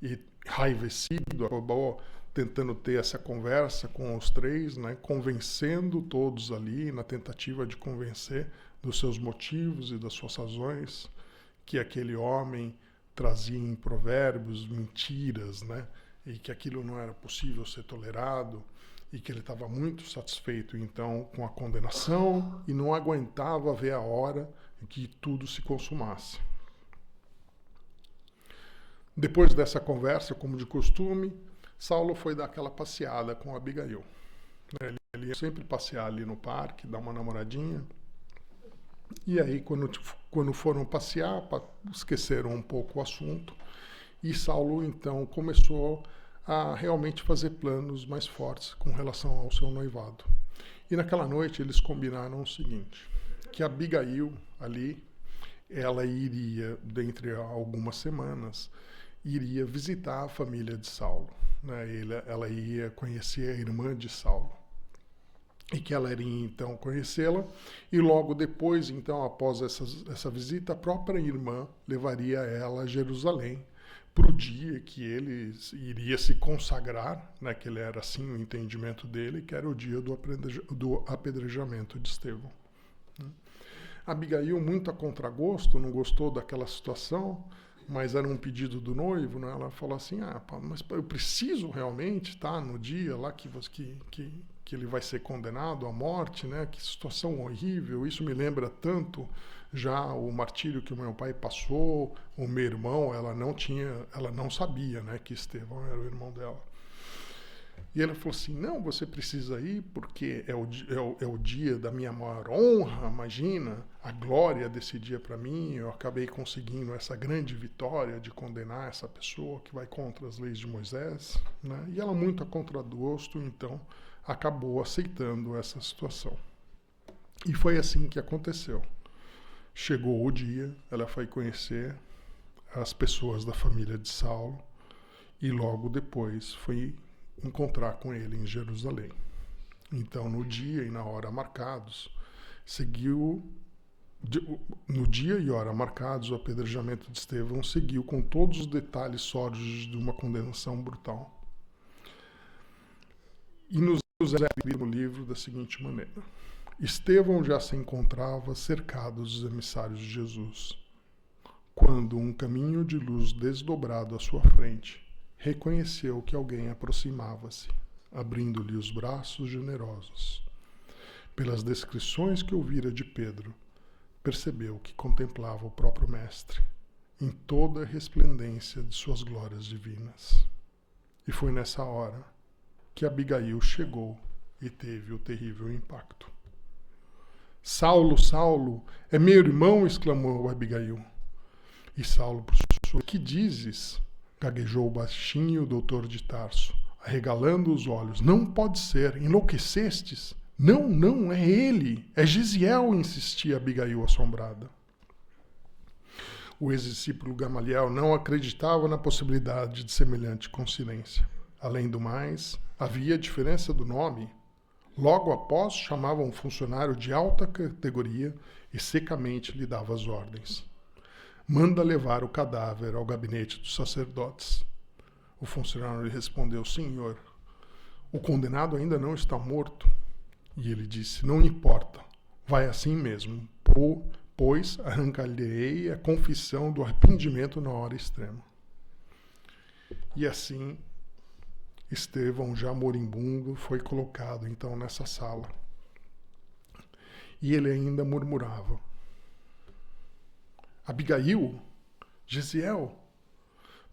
e, enraivecido, acabou tentando ter essa conversa com os 3, né, convencendo todos ali, na tentativa de convencer dos seus motivos e das suas razões, que aquele homem trazia em provérbios mentiras, né, e que aquilo não era possível ser tolerado, e que ele estava muito satisfeito então com a condenação e não aguentava ver a hora em que tudo se consumasse. Depois dessa conversa, como de costume, Saulo foi dar aquela passeada com Abigail. Ele ia sempre passear ali no parque, dar uma namoradinha. E aí, quando foram passear, esqueceram um pouco o assunto. E Saulo, então, começou a realmente fazer planos mais fortes com relação ao seu noivado. E naquela noite eles combinaram o seguinte, que Abigail ali, ela iria, dentre algumas semanas, iria visitar a família de Saulo. Né? Ela ia conhecer a irmã de Saulo. E que ela iria então conhecê-la, e logo depois, então, após essa visita, a própria irmã levaria ela a Jerusalém para o dia que ele iria se consagrar, né, que ele era assim o entendimento dele, que era o dia do apedrejamento de Estevão. Abigail, muito a contragosto, não gostou daquela situação, mas era um pedido do noivo, né? Ela falou assim, mas eu preciso realmente estar no dia lá que ele vai ser condenado à morte, né? Que situação horrível, isso me lembra tanto já o martírio que o meu pai passou, o meu irmão, ela não sabia, né, que Estevão era o irmão dela. E ele falou assim, não, você precisa ir porque é o dia da minha maior honra, imagina, a glória desse dia para mim, eu acabei conseguindo essa grande vitória de condenar essa pessoa que vai contra as leis de Moisés, né? E ela, muito a contragosto, então, acabou aceitando essa situação. E foi assim que aconteceu. Chegou o dia, ela foi conhecer as pessoas da família de Saulo e logo depois foi encontrar com ele em Jerusalém. Então, no dia e na hora marcados, no dia e hora marcados, o apedrejamento de Estevão seguiu com todos os detalhes sórdidos de uma condenação brutal. E nos é no livro da seguinte maneira. Estevão já se encontrava cercado dos emissários de Jesus, quando um caminho de luz desdobrado à sua frente reconheceu que alguém aproximava-se, abrindo-lhe os braços generosos. Pelas descrições que ouvira de Pedro, percebeu que contemplava o próprio Mestre, em toda a resplendência de suas glórias divinas. E foi nessa hora que Abigail chegou e teve o terrível impacto. Saulo, Saulo, é meu irmão, exclamou Abigail. E Saulo, por sua, que dizes? Gaguejou baixinho o doutor de Tarso, arregalando os olhos. Não pode ser, enlouquecestes? Não, é ele, é Gisiel, insistia Abigail assombrada. O ex-discípulo Gamaliel não acreditava na possibilidade de semelhante coincidência. Além do mais, havia diferença do nome. Logo após, chamava um funcionário de alta categoria e secamente lhe dava as ordens. Manda levar o cadáver ao gabinete dos sacerdotes. O funcionário lhe respondeu, Senhor, o condenado ainda não está morto. E ele disse, não importa, vai assim mesmo, pois arrancar-lhe-ei a confissão do arrependimento na hora extrema. E assim, Estevão, já moribundo, foi colocado então nessa sala. E ele ainda murmurava, Abigail, Gisiel,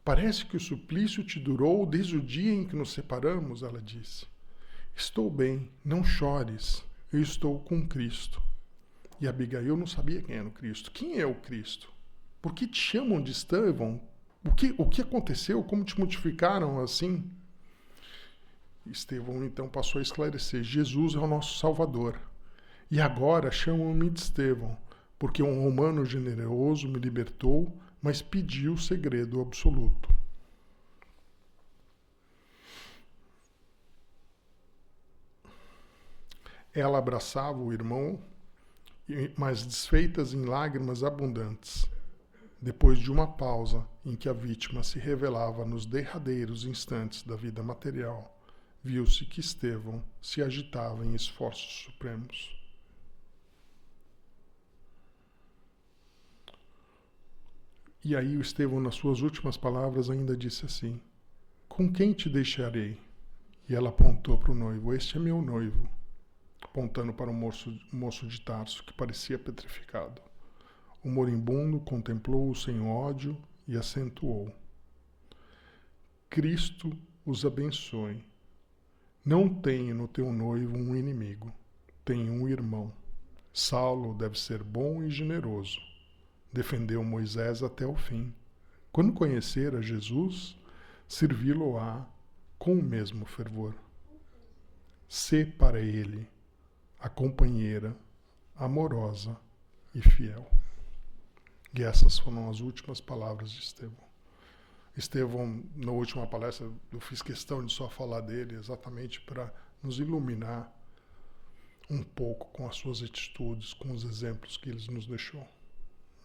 parece que o suplício te durou desde o dia em que nos separamos, ela disse. Estou bem, não chores, eu estou com Cristo. E Abigail não sabia quem era o Cristo. Quem é o Cristo? Por que te chamam de Estevão? O que aconteceu? Como te modificaram assim? Estevão então passou a esclarecer, Jesus é o nosso Salvador. E agora chamam-me de Estevão, porque um romano generoso me libertou, mas pediu o segredo absoluto. Ela abraçava o irmão, mas desfeitas em lágrimas abundantes. Depois de uma pausa em que a vítima se revelava nos derradeiros instantes da vida material, viu-se que Estevão se agitava em esforços supremos. E aí o Estevão, nas suas últimas palavras, ainda disse assim, com quem te deixarei? E ela apontou para o noivo: este é meu noivo, apontando para o moço de Tarso, que parecia petrificado. O moribundo contemplou-o sem ódio e acentuou: Cristo os abençoe. Não tenho no teu noivo um inimigo, tenho um irmão. Saulo deve ser bom e generoso. Defendeu Moisés até o fim. Quando conhecer a Jesus, servi-lo-á com o mesmo fervor. Sê para ele a companheira amorosa e fiel. E essas foram as últimas palavras de Estevão. Estevão, na última palestra, eu fiz questão de só falar dele exatamente para nos iluminar um pouco com as suas atitudes, com os exemplos que ele nos deixou.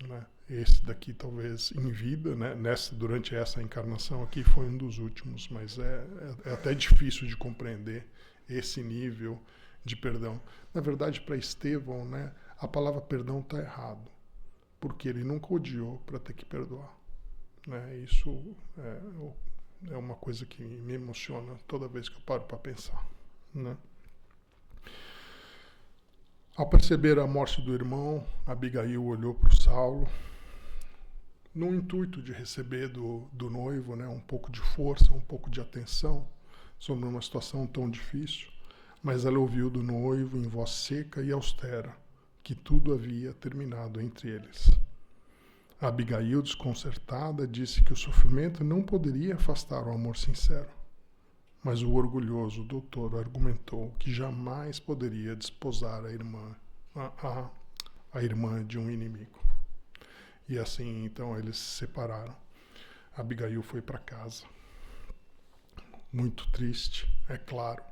Né? Esse daqui, talvez em vida, né? Durante essa encarnação aqui, foi um dos últimos, mas é até difícil de compreender esse nível de perdão. Na verdade, para Estevão, né, a palavra perdão está errado, porque ele nunca odiou para ter que perdoar. Né? Isso é uma coisa que me emociona toda vez que eu paro para pensar. Né? Ao perceber a morte do irmão, Abigail olhou para o Saulo, no intuito de receber do noivo, né, um pouco de força, um pouco de atenção sobre uma situação tão difícil, mas ela ouviu do noivo em voz seca e austera que tudo havia terminado entre eles. Abigail, desconcertada, disse que o sofrimento não poderia afastar o amor sincero, mas o orgulhoso doutor argumentou que jamais poderia desposar a irmã de um inimigo. E assim, então, eles se separaram. Abigail foi para casa, muito triste, é claro,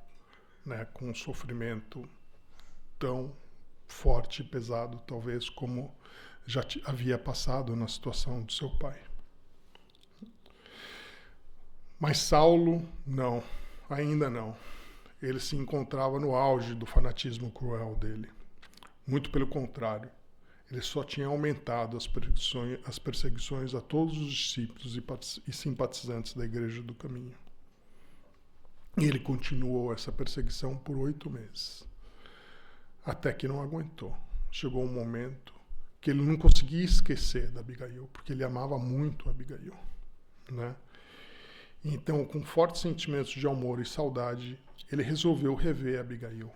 né, com um sofrimento tão forte e pesado, talvez como já havia passado na situação de seu pai. Mas Saulo, não, ainda não. Ele se encontrava no auge do fanatismo cruel dele. Muito pelo contrário, ele só tinha aumentado as perseguições a todos os discípulos e simpatizantes da Igreja do Caminho. E ele continuou essa perseguição por 8 meses, até que não aguentou. Chegou um momento que ele não conseguia esquecer da Abigail, porque ele amava muito a Abigail, né? Então, com fortes sentimentos de amor e saudade, ele resolveu rever a Abigail,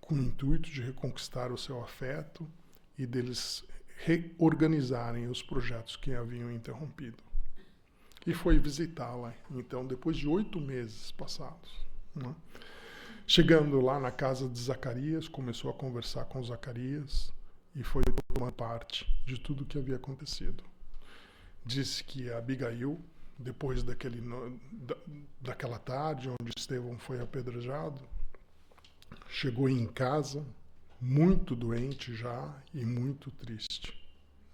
com o intuito de reconquistar o seu afeto e deles reorganizarem os projetos que haviam interrompido. E foi visitá-la, então, depois de 8 meses passados. Né? Chegando lá na casa de Zacarias, começou a conversar com Zacarias e foi tomando parte de tudo o que havia acontecido. Disse que a Abigail, depois daquela tarde onde Estevão foi apedrejado, chegou em casa muito doente já e muito triste.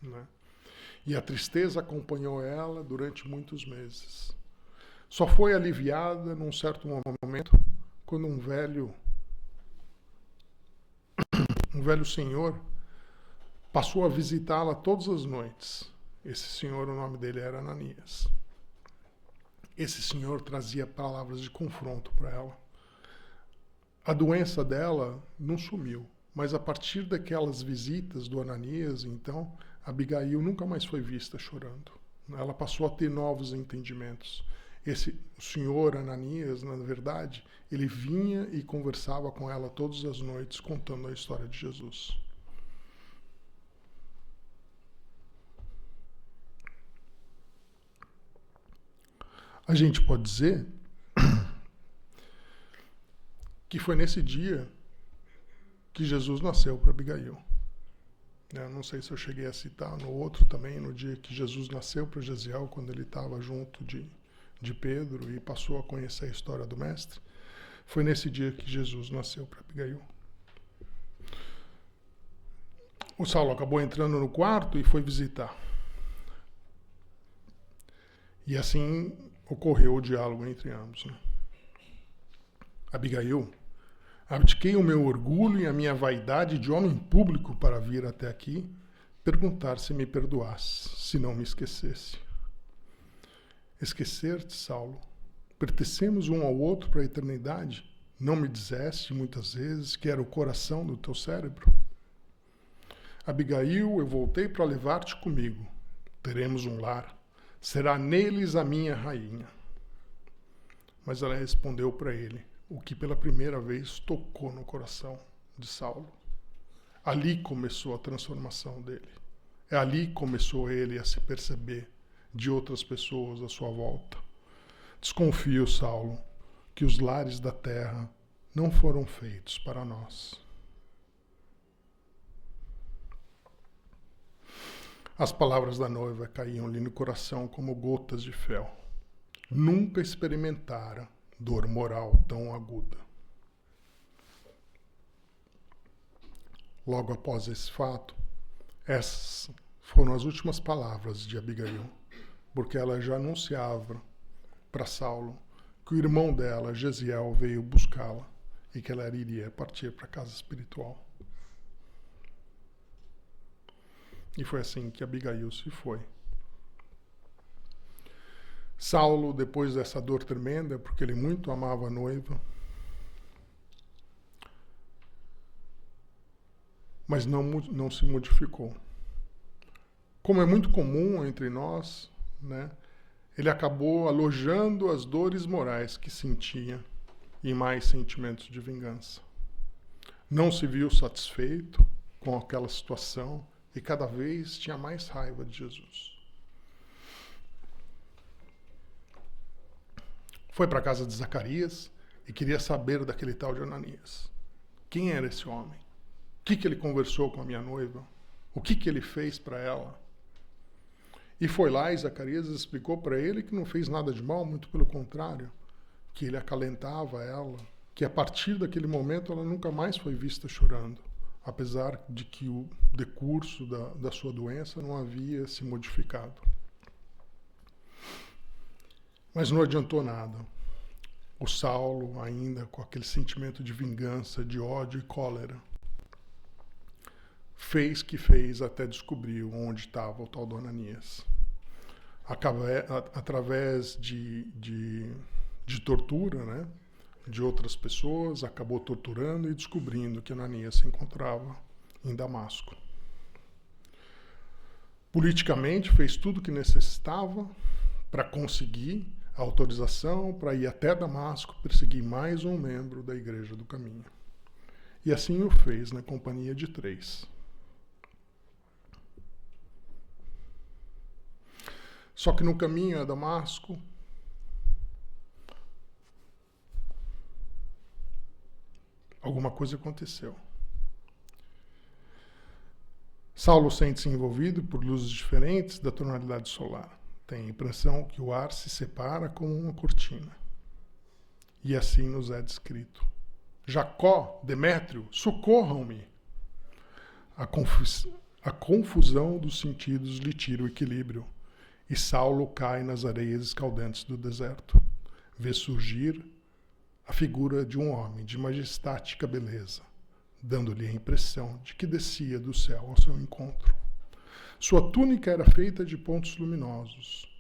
Né? E a tristeza acompanhou ela durante muitos meses. Só foi aliviada num certo momento quando um velho senhor passou a visitá-la todas as noites. Esse senhor, o nome dele era Ananias. Esse senhor trazia palavras de confronto para ela. A doença dela não sumiu, mas a partir daquelas visitas do Ananias, então, Abigail nunca mais foi vista chorando. Ela passou a ter novos entendimentos. Esse senhor Ananias, na verdade, ele vinha e conversava com ela todas as noites, contando a história de Jesus. A gente pode dizer que foi nesse dia que Jesus nasceu para Abigail. Eu não sei se eu cheguei a citar no outro também, no dia que Jesus nasceu para Gesiel, quando ele estava junto de Pedro e passou a conhecer a história do Mestre. Foi nesse dia que Jesus nasceu para Abigail. O Saulo acabou entrando no quarto e foi visitar. E assim ocorreu o diálogo entre ambos. Né? Abigail: abdiquei o meu orgulho e a minha vaidade de homem público para vir até aqui, perguntar se me perdoasse, se não me esquecesse. Esquecer-te, Saulo, Pertencemos um ao outro para a eternidade? Não me disseste muitas vezes que era o coração do teu cérebro? Abigail, eu voltei para levar-te comigo. Teremos um lar. Será neles a minha rainha. Mas ela respondeu para ele, o que pela primeira vez tocou no coração de Saulo. Ali começou a transformação dele. Ali começou ele a se perceber de outras pessoas à sua volta. Desconfio, Saulo, que os lares da terra não foram feitos para nós. As palavras da noiva caíam-lhe no coração como gotas de fel. Nunca experimentara dor moral tão aguda. Logo após esse fato, essas foram as últimas palavras de Abigail, porque ela já anunciava para Saulo que o irmão dela, Jesiel, veio buscá-la e que ela iria partir para a casa espiritual. E foi assim que Abigail se foi. Saulo, depois dessa dor tremenda, porque ele muito amava a noiva, mas não se modificou. Como é muito comum entre nós, né, ele acabou alojando as dores morais que sentia em mais sentimentos de vingança. Não se viu satisfeito com aquela situação e cada vez tinha mais raiva de Jesus. Foi para a casa de Zacarias e queria saber daquele tal de Ananias. Quem era esse homem? O que ele conversou com a minha noiva? O que ele fez para ela? E foi lá e Zacarias explicou para ele que não fez nada de mal, muito pelo contrário, que ele acalentava ela, que a partir daquele momento ela nunca mais foi vista chorando, apesar de que o decurso da sua doença não havia se modificado. Mas não adiantou nada. O Saulo, ainda com aquele sentimento de vingança, de ódio e cólera, fez que fez até descobrir onde estava o tal do Ananias. Através de tortura, né, de outras pessoas, acabou torturando e descobrindo que Ananias se encontrava em Damasco. Politicamente fez tudo o que necessitava para conseguir a autorização para ir até Damasco perseguir mais um membro da Igreja do Caminho. E assim o fez na companhia de 3. Só que no caminho a Damasco, alguma coisa aconteceu. Saulo sente-se envolvido por luzes diferentes da tonalidade solar. Tem a impressão que o ar se separa como uma cortina. E assim nos é descrito. Jacó, Demétrio, socorram-me! A confusão dos sentidos lhe tira o equilíbrio. E Saulo cai nas areias escaldantes do deserto. Vê surgir a figura de um homem de majestática beleza, dando-lhe a impressão de que descia do céu ao seu encontro. Sua túnica era feita de pontos luminosos.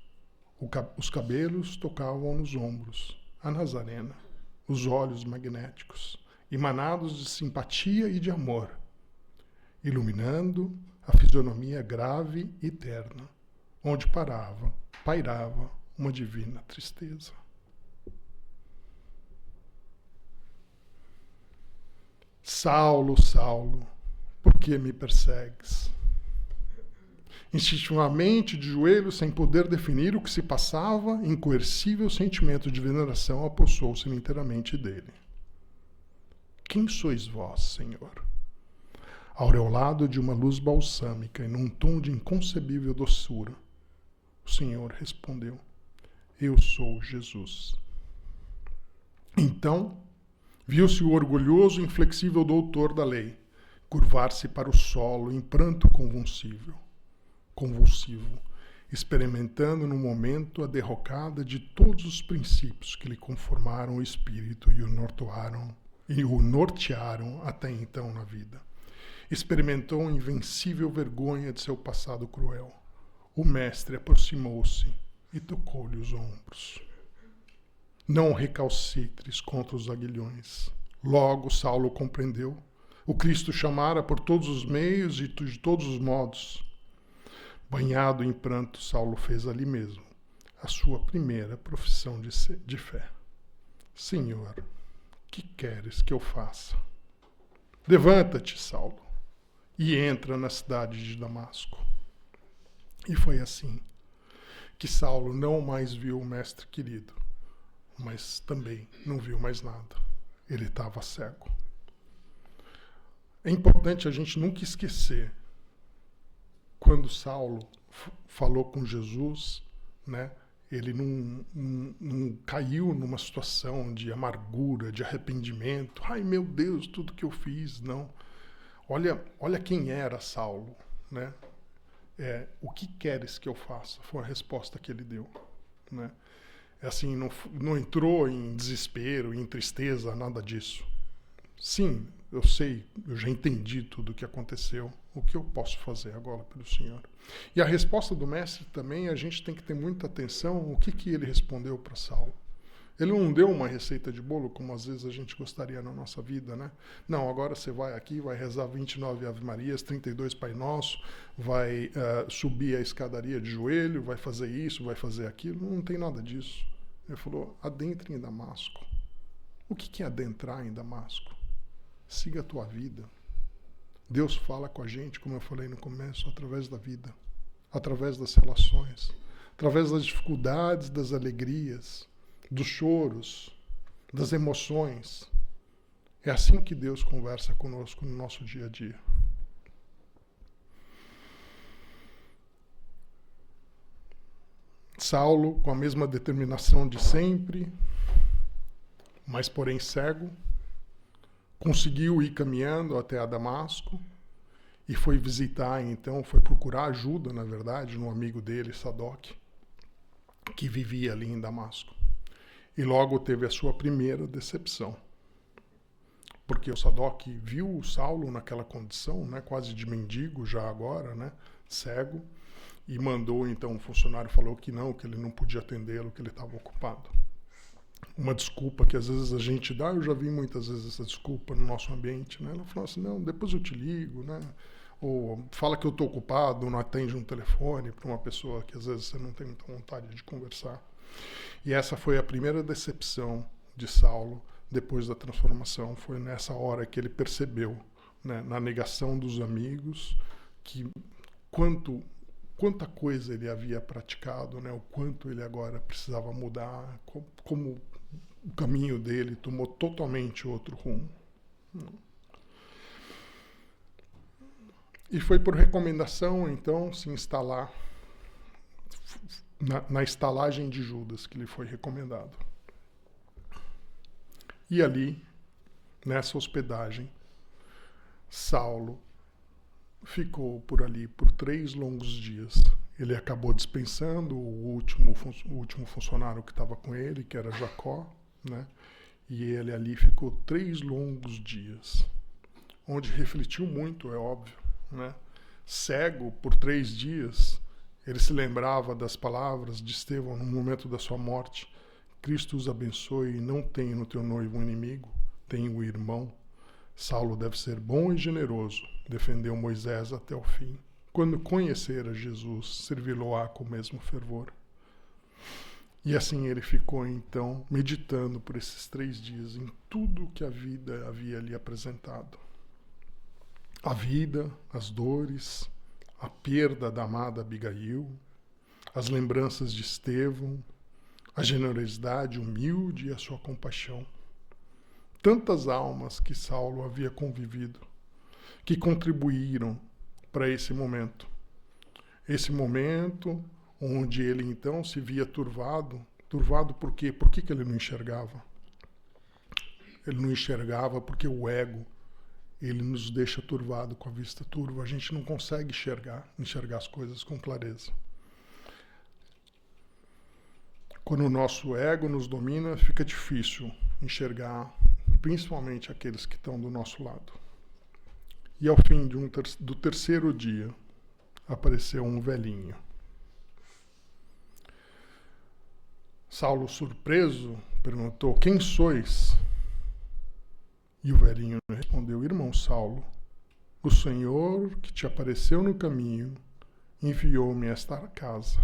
Os cabelos tocavam nos ombros, a Nazarena, os olhos magnéticos, emanados de simpatia e de amor, iluminando a fisionomia grave e terna, onde pairava uma divina tristeza. Saulo, Saulo, por que me persegues? Instintivamente, de joelhos, sem poder definir o que se passava, incoercível sentimento de veneração apossou-se inteiramente dele. Quem sois vós, Senhor? Aureolado de uma luz balsâmica e num tom de inconcebível doçura, o Senhor respondeu: Eu sou Jesus. Então, viu-se o orgulhoso e inflexível doutor da lei curvar-se para o solo em pranto convulsivo, experimentando no momento a derrocada de todos os princípios que lhe conformaram o espírito e o nortearam até então na vida. Experimentou a invencível vergonha de seu passado cruel. O mestre aproximou-se e tocou-lhe os ombros. Não recalcitres contra os aguilhões. Logo Saulo compreendeu. O Cristo chamara por todos os meios e de todos os modos. Banhado em pranto, Saulo fez ali mesmo a sua primeira profissão de fé. Senhor, que queres que eu faça? Levanta-te, Saulo, e entra na cidade de Damasco. E foi assim que Saulo não mais viu o mestre querido, mas também não viu mais nada. Ele estava cego. É importante a gente nunca esquecer quando Saulo falou com Jesus, né? Ele não caiu numa situação de amargura, de arrependimento. Ai, meu Deus, tudo que eu fiz, não. Olha quem era Saulo, né? O que queres que eu faça? Foi a resposta que ele deu, né? Assim, não entrou em desespero, em tristeza, nada disso. Sim, eu sei, eu já entendi tudo o que aconteceu. O que eu posso fazer agora pelo Senhor? E a resposta do mestre também, a gente tem que ter muita atenção o que ele respondeu para Saulo. Ele não deu uma receita de bolo, como às vezes a gente gostaria na nossa vida, né? Não, agora você vai aqui, vai rezar 29 Ave Marias, 32 Pai Nosso, vai subir a escadaria de joelho, vai fazer isso, vai fazer aquilo. Não tem nada disso. Ele falou, adentre em Damasco. O que é adentrar em Damasco? Siga a tua vida. Deus fala com a gente, como eu falei no começo, através da vida, através das relações, através das dificuldades, das alegrias, dos choros, das emoções. É assim que Deus conversa conosco no nosso dia a dia. Saulo, com a mesma determinação de sempre, mas porém cego, conseguiu ir caminhando até a Damasco e foi visitar, então, foi procurar ajuda, na verdade, num amigo dele, Sadoc, que vivia ali em Damasco. E logo teve a sua primeira decepção. Porque o Sadoc viu o Saulo naquela condição, né, quase de mendigo já agora, né, cego, e mandou, então, o funcionário falou que ele não podia atendê-lo, que ele estava ocupado. Uma desculpa que às vezes a gente dá, eu já vi muitas vezes essa desculpa no nosso ambiente, né? Ela fala assim, não, depois eu te ligo, né? Ou fala que eu estou ocupado, não atende um telefone para uma pessoa que às vezes você não tem muita vontade de conversar. E essa foi a primeira decepção de Saulo depois da transformação. Foi nessa hora que ele percebeu, né, na negação dos amigos, que quanta coisa ele havia praticado, né, o quanto ele agora precisava mudar, como o caminho dele tomou totalmente outro rumo. E foi por recomendação, então, se instalar na estalagem de Judas, que lhe foi recomendado. E ali, nessa hospedagem, Saulo ficou por ali por 3 longos dias. Ele acabou dispensando o último funcionário que estava com ele, que era Jacó, né? E ele ali ficou 3 longos dias, onde refletiu muito, é óbvio, né? Cego por 3 dias, ele se lembrava das palavras de Estevão no momento da sua morte. Cristo os abençoe e não tem no teu noivo um inimigo, tem um irmão. Saulo deve ser bom e generoso, defendeu Moisés até o fim. Quando conhecer a Jesus, servi-lo-á com o mesmo fervor. E assim ele ficou, então, meditando por esses 3 dias em tudo que a vida havia lhe apresentado. A vida, as dores, a perda da amada Abigail, as lembranças de Estevão, a generosidade humilde e a sua compaixão. Tantas almas que Saulo havia convivido, que contribuíram para esse momento. Esse momento onde ele então se via turvado. Turvado por quê? Por que ele não enxergava? Ele não enxergava porque o ego, ele nos deixa turvado com a vista turva. A gente não consegue enxergar as coisas com clareza. Quando o nosso ego nos domina, fica difícil enxergar, principalmente aqueles que estão do nosso lado. E ao fim do 3º dia, apareceu um velhinho. Saulo, surpreso perguntou: quem sois? E o velhinho respondeu: irmão Saulo, o Senhor que te apareceu no caminho enviou-me a esta casa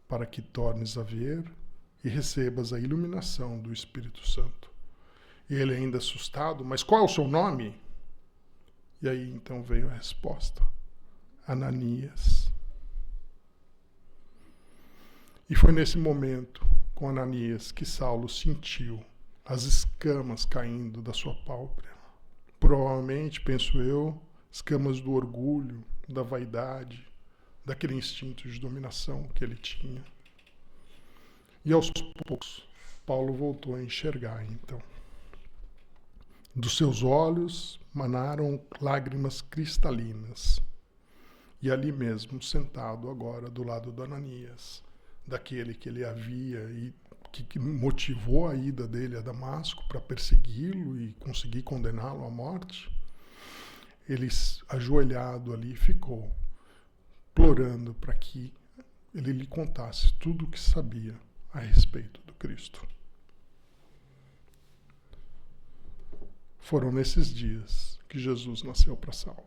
para que tornes a ver e recebas a iluminação do Espírito Santo. E ele ainda assustado: mas qual é o seu nome? E aí então veio a resposta: Ananias. E foi nesse momento, com Ananias, que Saulo sentiu as escamas caindo da sua pálpebra. Provavelmente, penso eu, escamas do orgulho, da vaidade, daquele instinto de dominação que ele tinha. E aos poucos, Paulo voltou a enxergar, então. Dos seus olhos manaram lágrimas cristalinas. E ali mesmo, sentado agora do lado de Ananias, daquele que ele havia e que motivou a ida dele a Damasco para persegui-lo e conseguir condená-lo à morte, ele, ajoelhado ali, ficou implorando para que ele lhe contasse tudo o que sabia a respeito do Cristo. Foram nesses dias que Jesus nasceu para Saulo.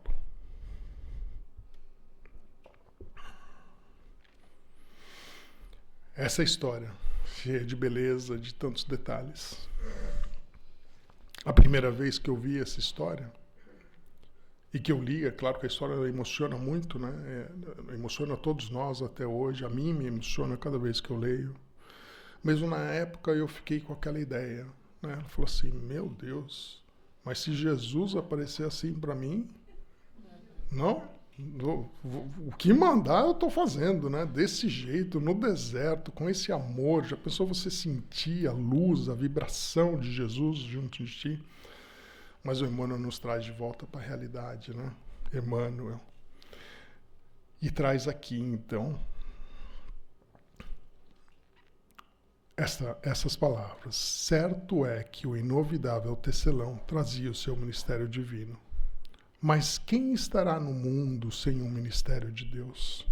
Essa história, cheia de beleza, de tantos detalhes. A primeira vez que eu vi essa história, e que eu li, é claro que a história emociona muito, né? Emociona todos nós até hoje, a mim me emociona cada vez que eu leio. Mesmo na época eu fiquei com aquela ideia, né? Ela falou assim: meu Deus, mas se Jesus aparecer assim para mim, não? O que mandar eu estou fazendo, né? Desse jeito, no deserto, com esse amor. Já pensou você sentir a luz, a vibração de Jesus junto de ti? Mas o Emmanuel nos traz de volta para a realidade, né? Emmanuel. E traz aqui, então, essas palavras. Certo é que o inovidável tecelão trazia o seu ministério divino. Mas quem estará no mundo sem um ministério de Deus?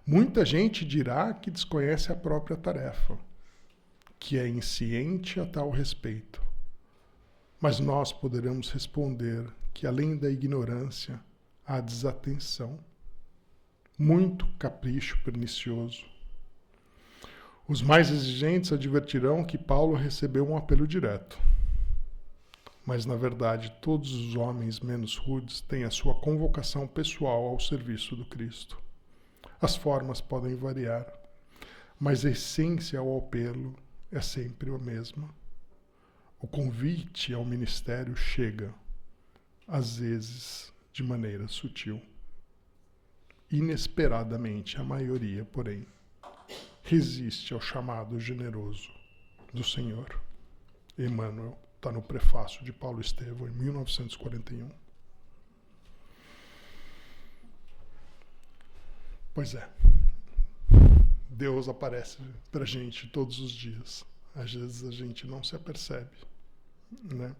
Muita gente dirá que desconhece a própria tarefa, que é insciente a tal respeito. Mas nós poderemos responder que, além da ignorância, há desatenção, muito capricho pernicioso. Os mais exigentes advertirão que Paulo recebeu um apelo direto. Mas, na verdade, todos os homens menos rudes têm a sua convocação pessoal ao serviço do Cristo. As formas podem variar, mas a essência ao apelo é sempre a mesma. O convite ao ministério chega, às vezes, de maneira sutil. Inesperadamente, a maioria, porém, resiste ao chamado generoso do Senhor. Emmanuel. Está no prefácio de Paulo Estevão, em 1941. Pois é. Deus aparece para a gente todos os dias. Às vezes a gente não se apercebe, né?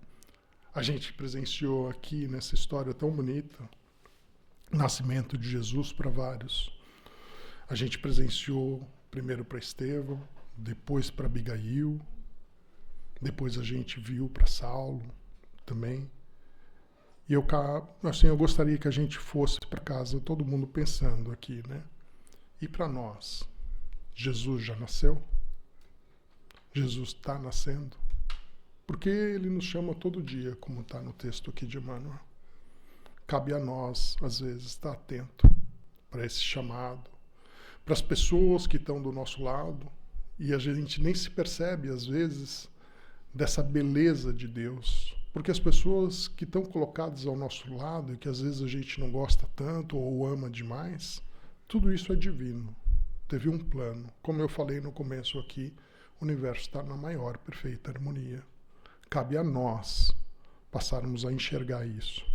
A gente presenciou aqui, nessa história tão bonita, o nascimento de Jesus para vários. A gente presenciou primeiro para Estevão, depois para Abigail, depois a gente viu para Saulo também. E eu gostaria que a gente fosse para casa, todo mundo pensando aqui, né? E para nós, Jesus já nasceu? Jesus está nascendo? Porque ele nos chama todo dia, como está no texto aqui de Emmanuel. Cabe a nós, às vezes, estar atento para esse chamado, para as pessoas que estão do nosso lado, e a gente nem se percebe, às vezes, dessa beleza de Deus, porque as pessoas que estão colocadas ao nosso lado e que às vezes a gente não gosta tanto ou ama demais, tudo isso é divino, teve um plano. Como eu falei no começo aqui, o universo está na maior perfeita harmonia. Cabe a nós passarmos a enxergar isso.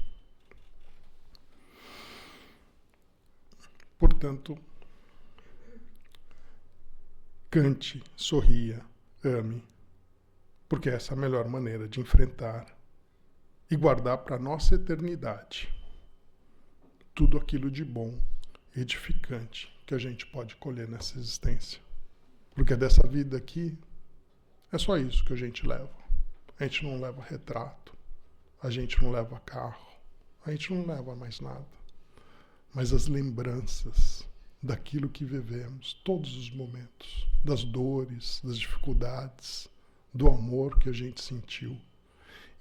Portanto, cante, sorria, ame, porque essa é a melhor maneira de enfrentar e guardar para a nossa eternidade tudo aquilo de bom, edificante, que a gente pode colher nessa existência. Porque dessa vida aqui É só isso que a gente leva. A gente não leva retrato, a gente não leva carro, a gente não leva mais nada. Mas as lembranças daquilo que vivemos, todos os momentos, das dores, das dificuldades, do amor que a gente sentiu,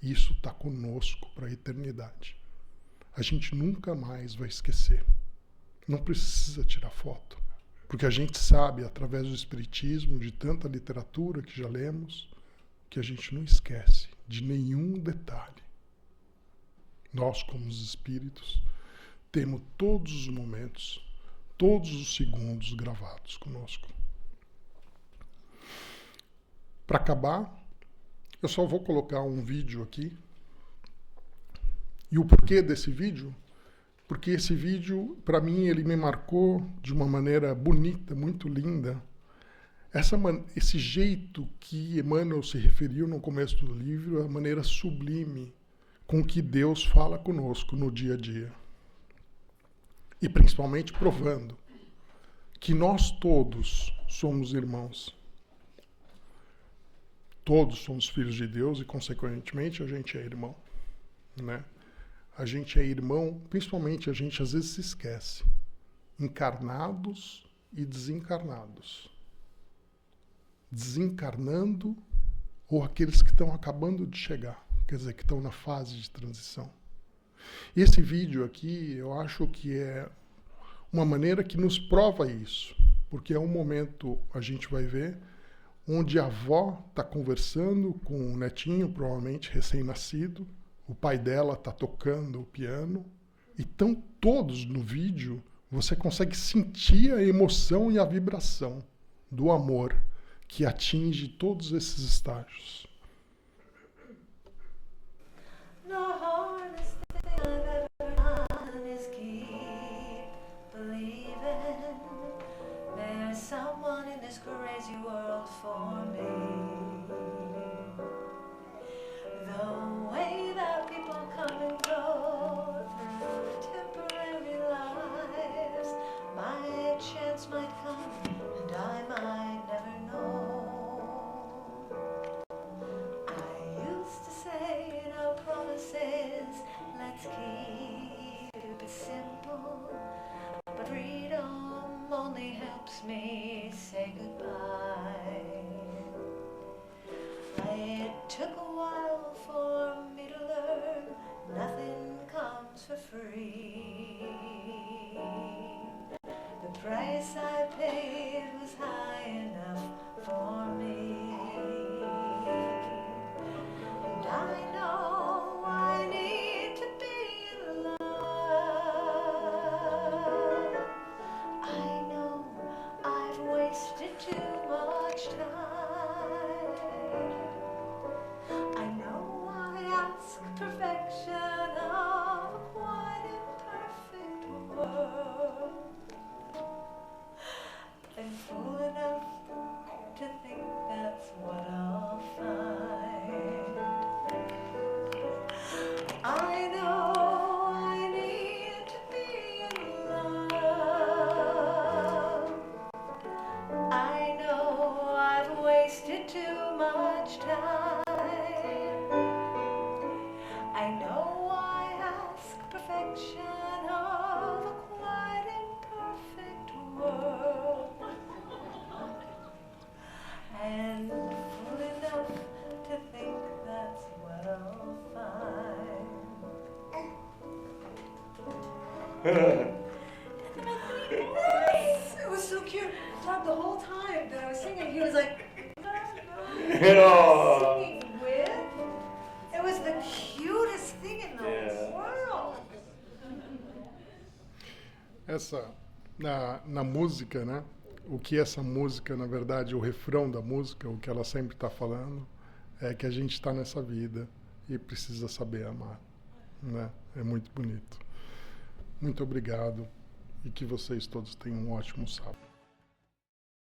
isso está conosco para a eternidade. A gente nunca mais vai esquecer. Não precisa tirar foto, porque a gente sabe, através do Espiritismo, de tanta literatura que já lemos, que a gente não esquece de nenhum detalhe. Nós, como os espíritos, temos todos os momentos, todos os segundos gravados conosco. Para acabar, eu só vou colocar um vídeo aqui. E o porquê desse vídeo? Porque esse vídeo, para mim, ele me marcou de uma maneira bonita, muito linda. Esse jeito que Emmanuel se referiu no começo do livro, é a maneira sublime com que Deus fala conosco no dia a dia. E principalmente provando que nós todos somos irmãos. Todos somos filhos de Deus e, consequentemente, a gente é irmão, né? A gente é irmão, principalmente a gente às vezes se esquece. Encarnados e desencarnados. Desencarnando ou aqueles que estão acabando de chegar, quer dizer, que estão na fase de transição. E esse vídeo aqui, eu acho que é uma maneira que nos prova isso, porque é um momento, a gente vai ver, onde a avó está conversando com o netinho, provavelmente recém-nascido, o pai dela está tocando o piano, e estão todos no vídeo, você consegue sentir a emoção e a vibração do amor que atinge todos esses estágios. Me say goodbye. It took a while for me to learn nothing comes for free. The price I paid was high enough for me. And I know I need to be in love. I know I've wasted too much time. I know I ask perfection of a quite imperfect world. I'm fool enough to think that's what I'll find. I know I need to be in love. I know I've wasted too much time. I know I ask perfection of a quite imperfect world. And fool enough to think that's what I'll find. It was so cute. Todd, the whole time that I was singing, he was like, singing with. It was the cutest thing in the world. Na música, né? O que essa música, na verdade, o refrão da música, o que ela sempre está falando, é que a gente está nessa vida e precisa saber amar, né? É muito bonito. Muito obrigado e que vocês todos tenham um ótimo sábado.